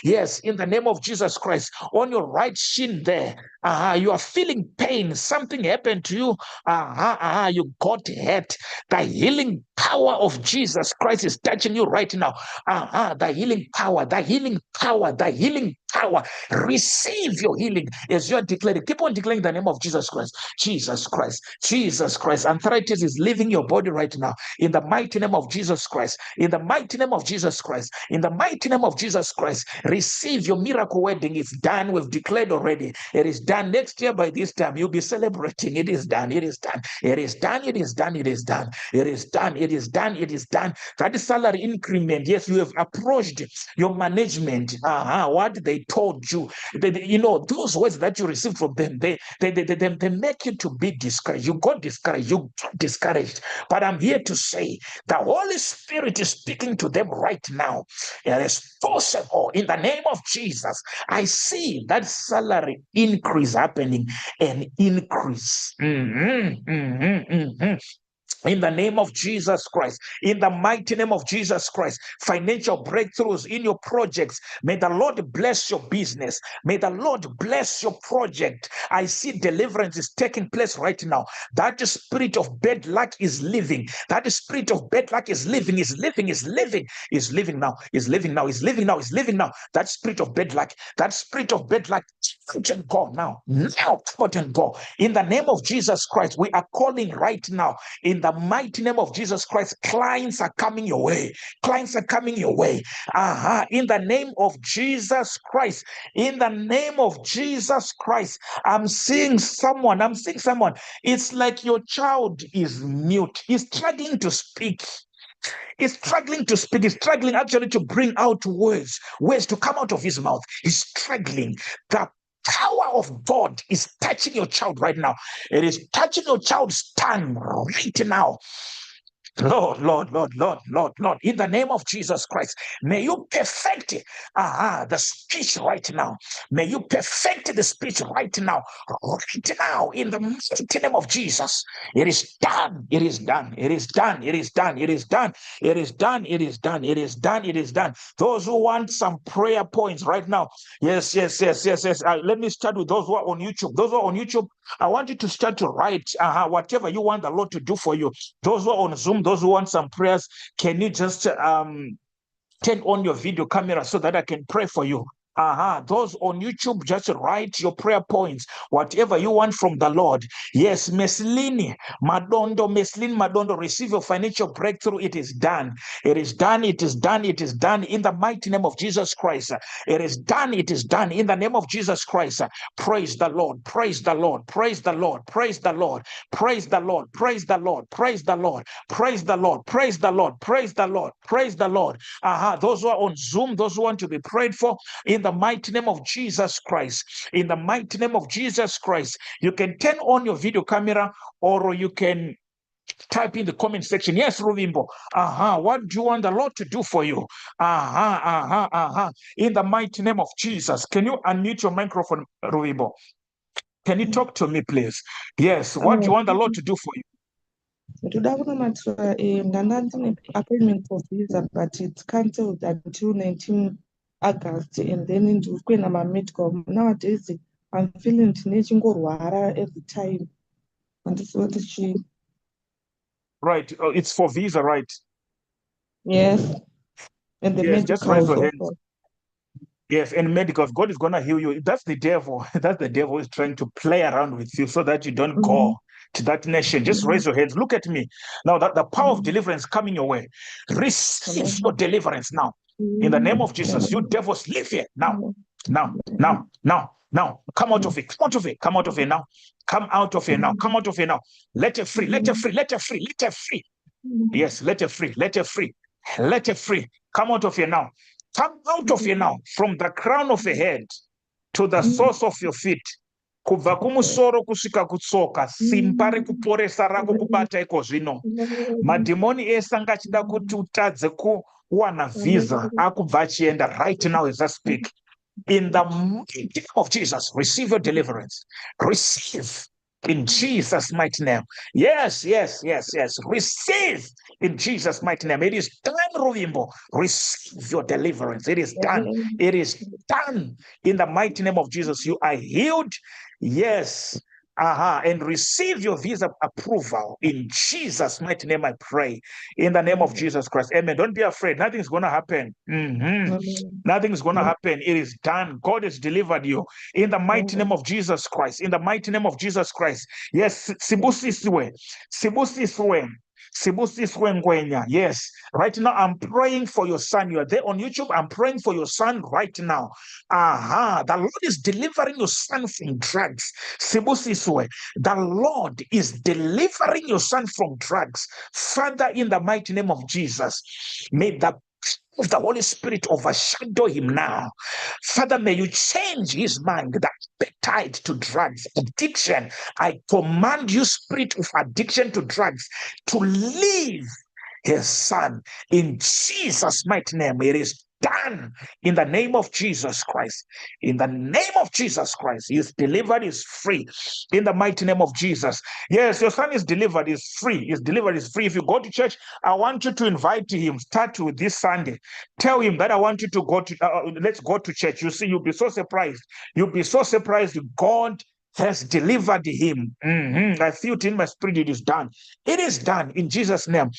Yes, in the name of Jesus Christ, on your right shin there, you are feeling pain. Something happened to you. You got hurt. The healing power of Jesus Christ is touching you right now. The healing power, the healing power, the healing power. Receive your healing as you are declaring. Keep on declaring the name of Jesus Christ. Jesus Christ. Jesus Christ. Arthritis is leaving your body right now. In the mighty name of Jesus Christ. In the mighty name of Jesus Christ. In the mighty name of Jesus Christ. Receive your miracle wedding. It's done. We've declared already. It is done. Next year by this time, you'll be celebrating. It is done. It is done. It is done. It is done. It is done. It is done. It is done. It is done. That is salary increment. Yes, you have approached your management. What they told you. Those words that you received from them, they make you to be discouraged. You got discouraged. You got discouraged. But I'm here to say the Holy Spirit is speaking to them right now. It is possible in the name of Jesus. I see that salary increase happening, an increase. In the name of Jesus Christ, in the mighty name of Jesus Christ, financial breakthroughs in your projects. May the Lord bless your business. May the Lord bless your project. I see deliverance is taking place right now. That spirit of bad luck is living. That spirit of bad luck is living, is living, is living, is living now, is living now, is living now, is living now. That spirit of bad luck, that spirit of bad luck, out and go now. Now, out and go. In the name of Jesus Christ, we are calling right now. In the mighty name of Jesus Christ, clients are coming your way. Clients are coming your way. In the name of Jesus Christ. In the name of Jesus Christ. I'm seeing someone. It's like your child is mute. He's struggling to speak. He's struggling to speak. He's struggling actually to bring out words to come out of his mouth. He's struggling. The power of God is touching your child right now. It is touching your child's tongue right now. Lord, in the name of Jesus Christ, may you perfect the speech right now. May you perfect the speech right now, in the mighty name of Jesus. It is done, it is done, it is done, it is done, it is done, it is done, it is done, it is done, it is done. Those who want some prayer points right now, yes. Let me start with those who are on YouTube. Those who are on YouTube, I want you to start to write whatever you want the Lord to do for you. Those who are on Zoom, those who want some prayers, can you just turn on your video camera so that I can pray for you? Those on YouTube, just write your prayer points, whatever you want from the Lord. Yes, Meslin Madondo, receive your financial breakthrough. It is done. It is done. It is done. It is done in the mighty name of Jesus Christ. It is done. It is done in the name of Jesus Christ. Praise the Lord. Praise the Lord. Praise the Lord. Praise the Lord. Praise the Lord. Praise the Lord. Praise the Lord. Praise the Lord. Praise the Lord. Praise the Lord. Praise the Lord. Those who are on Zoom, those who want to be prayed for, in the mighty name of Jesus Christ. In the mighty name of Jesus Christ. You can turn on your video camera, or you can type in the comment section. Yes, Ruvimbo. What do you want the Lord to do for you? In the mighty name of Jesus. Can you unmute your microphone, Ruvimbo? Can you talk to me, please? Yes. What do you want the Lord to do for you? Ndoda kunomatira ndanga ndine appointment for visa, but it's cancelled until 19 August, and then ndiri kuenda mamedical. Nowadays I'm feeling ndine chingorwara every time. Handisi kuti chii. Right. It's for visa, right? Yes. And the yes, just raise medicals your hands. also. Yes, and medicals, God is going to heal you. That's the devil. That's the devil is trying to play around with you so that you don't go to that nation. Just raise your hands. Look at me. Now that the power of deliverance coming your way. Receive your deliverance now. In the name of Jesus, you devils, leave here now. Now. Come out of it. Come out of it. Come out of it now. Come out of it now. Come out of it now. Let it free. Let it free. Let it free. Let it free. Yes, let it free. Let it free. Let it free. Come out of here now. Come out of here now, from the crown of your head to the source of your feet. Kubva kumusoro kusvika kutsoka, simba rekuporesa rako kubata iko zvino. Madhimoni ese anga achida kuti utadze kuwana visa akubva achienda right now as I speak. In the mighty name of Jesus, receive your deliverance. Receive in Jesus' mighty name. Yes, yes, yes, yes. Receive in Jesus' mighty name. It is done, Ruvimbo. Receive your deliverance. It is done. Amen. It is done in the mighty name of Jesus. You are healed. Yes. And receive your visa approval in Jesus' mighty name. I pray in the name of Jesus Christ. Amen. Don't be afraid. Nothing's going to happen. Amen. Nothing's going to happen. It is done. God has delivered you in the mighty name of Jesus Christ. In the mighty name of Jesus Christ. Yes, Sibusiswe. Sibusiswe. Sibusiswe Ngwenya. Yes. Right now, I'm praying for your son. You are there on YouTube. I'm praying for your son right now. The Lord is delivering your son from drugs. Sibusiswe. The Lord is delivering your son from drugs. Father, in the mighty name of Jesus, may the of the Holy Spirit overshadow him now. Father, may you change his mind, the appetite to drugs, addiction. I command you, spirit of addiction to drugs, to leave his son in Jesus' mighty name. It is done in the name of Jesus Christ. In the name of Jesus Christ, he is delivered, is free. In the mighty name of Jesus. Yes, your son is delivered, is free. Is delivered, is free. If you go to church, I want you to invite him. Start with this Sunday. Tell him that I want you to go to, let's go to church. You see, you'll be so surprised. You'll be so surprised. God has delivered him. I feel it in my spirit. It is done. It is done in Jesus' name.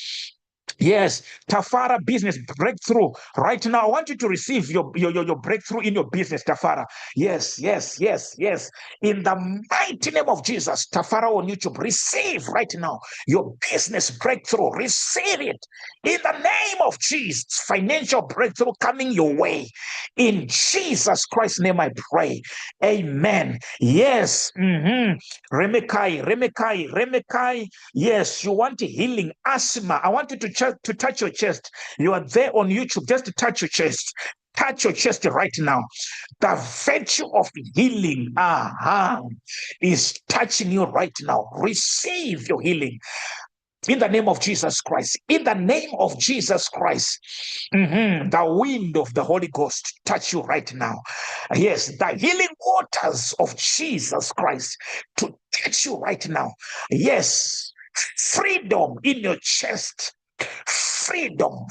Yes, Tafara business breakthrough. Right now, I want you to receive your breakthrough in your business, Tafara. Yes, yes, yes, yes. In the mighty name of Jesus, Tafara on YouTube, receive right now your business breakthrough. Receive it in the name of Jesus. Financial breakthrough coming your way. In Jesus Christ's name, I pray. Amen. Yes. Remekai. Yes, you want healing, asthma. I want you to touch your chest. You are there on YouTube, just to touch your chest. Touch your chest right now. The virtue of healing is touching you right now. Receive your healing. In the name of Jesus Christ. In the name of Jesus Christ. The wind of the Holy Ghost touch you right now. Yes, the healing waters of Jesus Christ to touch you right now. Yes, freedom in your chest. Freedom.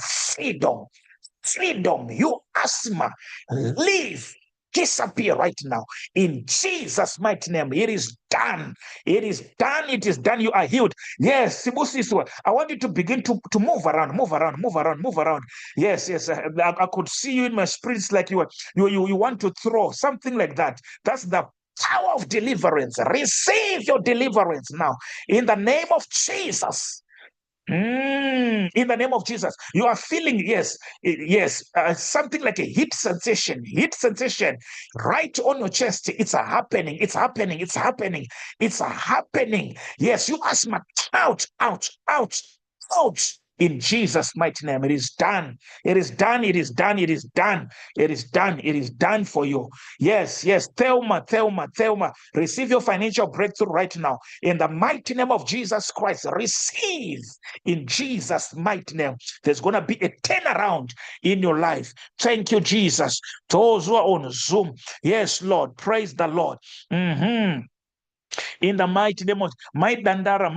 You asthma, leave. Disappear right now in Jesus' mighty name. It is done. It is done. It is done. You are healed. Yes, Sibusiswa, I want you to begin to move around. Yes. I could see you in my spirit. It's like you want to throw something like that. That's the power of deliverance. Receive your deliverance now in the name of Jesus. In the name of Jesus, you are feeling something like a heat sensation right on your chest. It's happening. Yes, you asthma, out. In Jesus' mighty name, it is done. It is done. For you. Yes. Thelma. Receive your financial breakthrough right now. In the mighty name of Jesus Christ, receive in Jesus' mighty name. There's going to be a turnaround in your life. Thank you, Jesus. Those who are on Zoom, yes, Lord, praise the Lord. In the mighty name of my Dandara,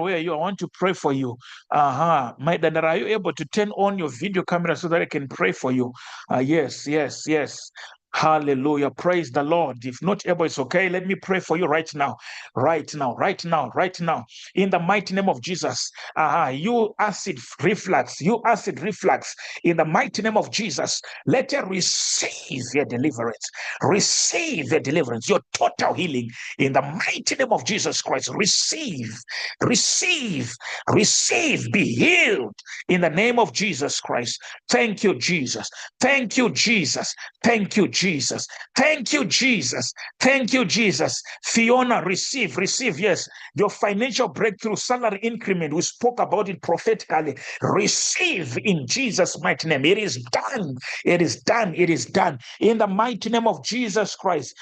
where are you? I want to pray for you. My Dandara, are you able to turn on your video camera so that I can pray for you? Yes. Hallelujah. Praise the Lord. If not able, it's okay. Let me pray for you right now. Right now. In the mighty name of Jesus. You acid reflux. In the mighty name of Jesus. Let her receive your deliverance. Your total healing. In the mighty name of Jesus Christ. Receive. Be healed. In the name of Jesus Christ. Thank you, Jesus. Thank you, Jesus. Fiona, receive. Yes, your financial breakthrough, salary increment, we spoke about it prophetically. Receive in Jesus' mighty name. It is done. In the mighty name of Jesus Christ.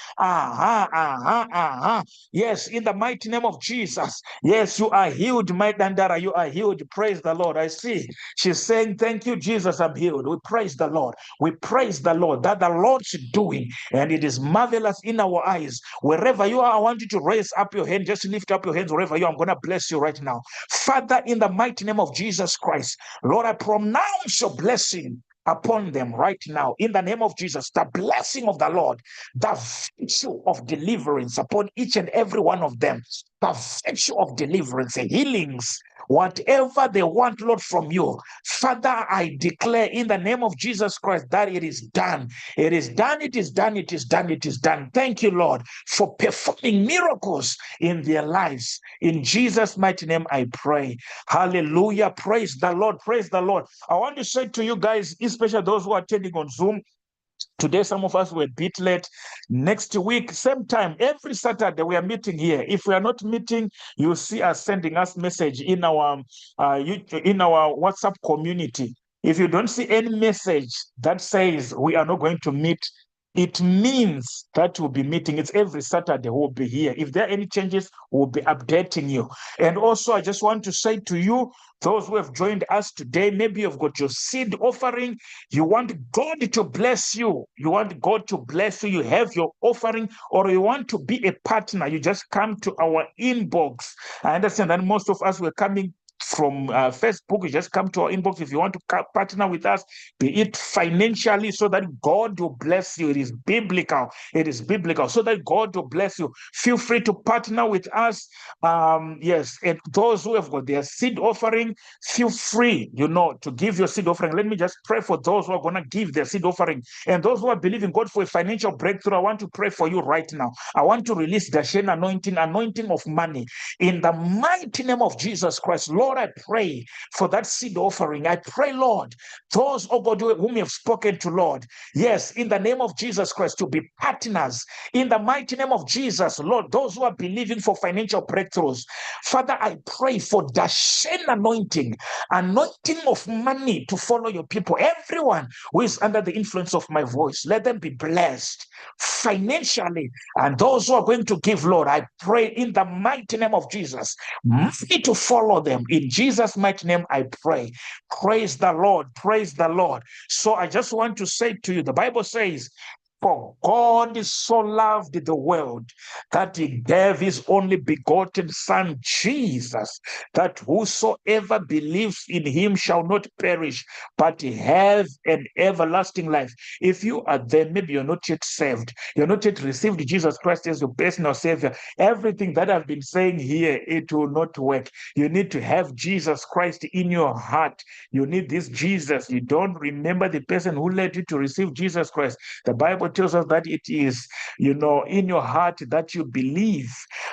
Yes, in the mighty name of Jesus. Yes, you are healed, my Dandara. You are healed. Praise the Lord. I see she's saying, thank you, Jesus, I'm healed. We praise the Lord. That the Lord should doing, and it is marvelous in our eyes. Wherever you are, I want you to raise up your hand. Just lift up your hands wherever you are. I'm going to bless you right now. Father, in the mighty name of Jesus Christ, Lord, I pronounce your blessing upon them right now in the name of Jesus. The blessing of the Lord, the virtue of deliverance upon each and every one of them, the virtue of deliverance, healings, whatever they want, Lord, from you. Father, I declare in the name of Jesus Christ that it is done. It is done, it is done, it is done, it is done. Thank you, Lord, for performing miracles in their lives. In Jesus' mighty name, I pray. Hallelujah. Praise the Lord. Praise the Lord. I want to say to you guys, especially those who are attending on Zoom, today, some of us were a bit late. Next week, same time, every Saturday, we are meeting here. If we are not meeting, you see us sending us message in our WhatsApp community. If you don't see any message that says we are not going to meet, it means that we'll be meeting. It's every Saturday we'll be here. If there are any changes, we'll be updating you. And also, I just want to say to you, those who have joined us today, maybe you've got your seed offering. You want God to bless you. You want God to bless you. You have your offering, or you want to be a partner. You just come to our inbox. I understand that most of us were coming from Facebook. You just come to our inbox if you want to partner with us, be it financially, so that God will bless you. It is biblical. It is biblical. So that God will bless you. Feel free to partner with us. Yes, and those who have got their seed offering, feel free, to give your seed offering. Let me just pray for those who are going to give their seed offering. And those who are believing God for a financial breakthrough, I want to pray for you right now. I want to release the Shen anointing of money. In the mighty name of Jesus Christ, Lord, I pray for that seed offering. I pray, Lord, those, oh God, whom you have spoken to, Lord, yes, in the name of Jesus Christ, to be partners. In the mighty name of Jesus, Lord, those who are believing for financial breakthroughs, Father, I pray for the Shen anointing of money to follow your people. Everyone who is under the influence of my voice, let them be blessed financially. And those who are going to give, Lord, I pray in the mighty name of Jesus, money to follow them. In Jesus' mighty name, I pray. Praise the Lord. Praise the Lord. So I just want to say to you, the Bible says, for God so loved the world that he gave his only begotten Son, Jesus, that whosoever believes in him shall not perish, but have an everlasting life. If you are there, maybe you're not yet saved, you're not yet received Jesus Christ as your personal Savior, everything that I've been saying here, it will not work. You need to have Jesus Christ in your heart. You need this Jesus. You don't remember the person who led you to receive Jesus Christ. The Bible tells us that it is, in your heart that you believe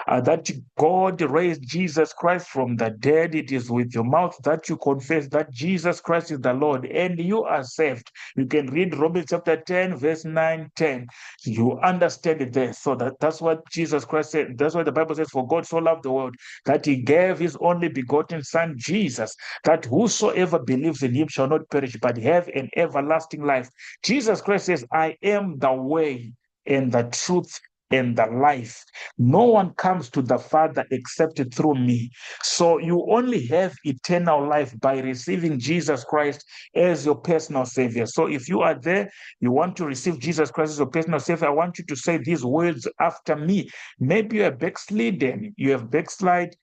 that God raised Jesus Christ from the dead. It is with your mouth that you confess that Jesus Christ is the Lord, and you are saved. You can read Romans chapter 10, verse 9, 10. You understand it there. So that's what Jesus Christ said. That's what the Bible says, for God so loved the world that he gave his only begotten Son, Jesus, that whosoever believes in him shall not perish, but have an everlasting life. Jesus Christ says, I am the way and the truth and the life. No one comes to the Father except through me. So you only have eternal life by receiving Jesus Christ as your personal Savior. So if you are there, you want to receive Jesus Christ as your personal Savior, I want you to say these words after me. Maybe you are backslidden, you have backslidden.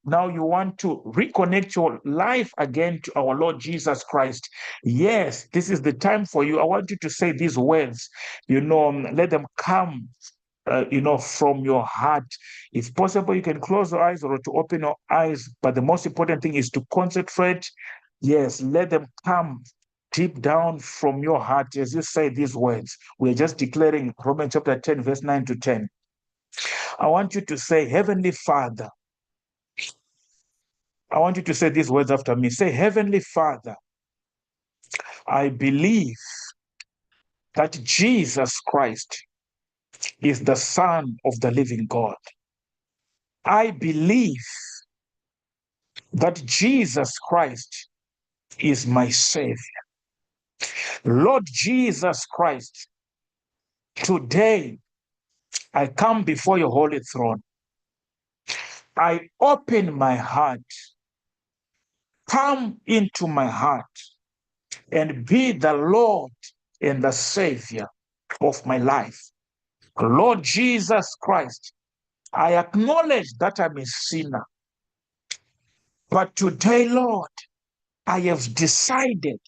Now you want to reconnect your life again to our Lord Jesus Christ. Yes, this is the time for you. I want you to say these words, let them come from your heart. If possible, you can close your eyes or to open your eyes, but the most important thing is to concentrate. Yes, let them come deep down from your heart as you say these words. We're just declaring Romans chapter 10, verse 9 to 10. I want you to say, Heavenly Father, I want you to say these words after me. Say, Heavenly Father, I believe that Jesus Christ is the Son of the living God. I believe that Jesus Christ is my Savior. Lord Jesus Christ, today I come before your holy throne. I open my heart. Come into my heart and be the Lord and the Savior of my life. Lord Jesus Christ, I acknowledge that I'm a sinner. But today, Lord, I have decided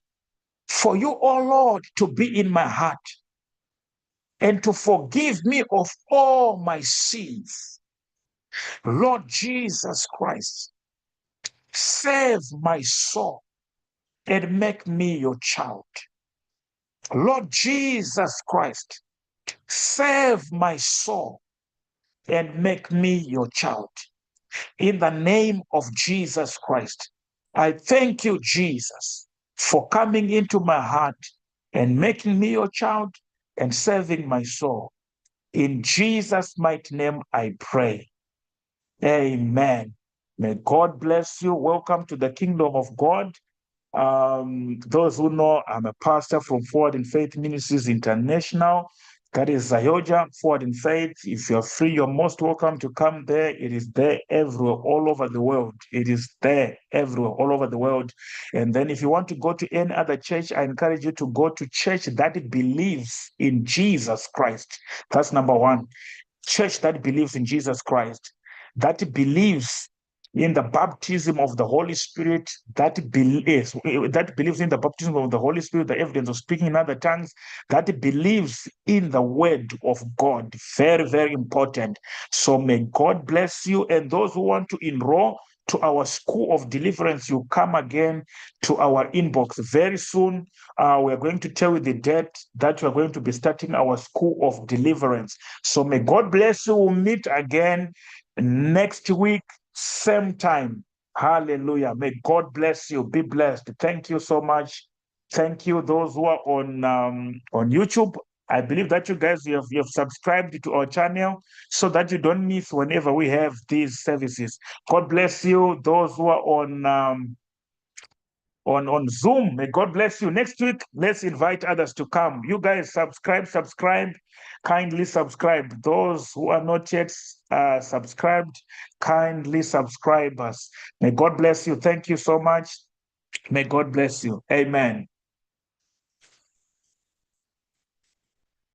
for you, oh Lord, to be in my heart and to forgive me of all my sins. Lord Jesus Christ, save my soul and make me your child. Lord Jesus Christ, save my soul and make me your child. In the name of Jesus Christ, I thank you, Jesus, for coming into my heart and making me your child and saving my soul. In Jesus' mighty name, I pray. Amen. May God bless you. Welcome to the kingdom of God. Those who know, I'm a pastor from Forward in Faith Ministries International. That is Zayoja, Forward in Faith. If you're free, you're most welcome to come there. It is there everywhere, all over the world. It is there everywhere, all over the world. And then if you want to go to any other church, I encourage you to go to church that believes in Jesus Christ. That's number one. Church that believes in Jesus Christ, that believes in the baptism of the Holy Spirit, that believes in the baptism of the Holy Spirit, the evidence of speaking in other tongues, that believes in the word of God. Very, very important. So may God bless you. And those who want to enroll to our school of deliverance, you come again to our inbox very soon. We're going to tell you the date that we're going to be starting our school of deliverance. So may God bless you. We'll meet again next week, same time. Hallelujah. May God bless you. Be blessed. Thank you so much. Thank you, those who are on YouTube. I believe that you guys you have subscribed to our channel so that you don't miss whenever we have these services. God bless you. Those who are on Zoom, may God bless you. Next week, let's invite others to come. You guys subscribe, kindly subscribe. Those who are not yet subscribed, kindly subscribe us. May God bless you. Thank you so much. May God bless you. Amen.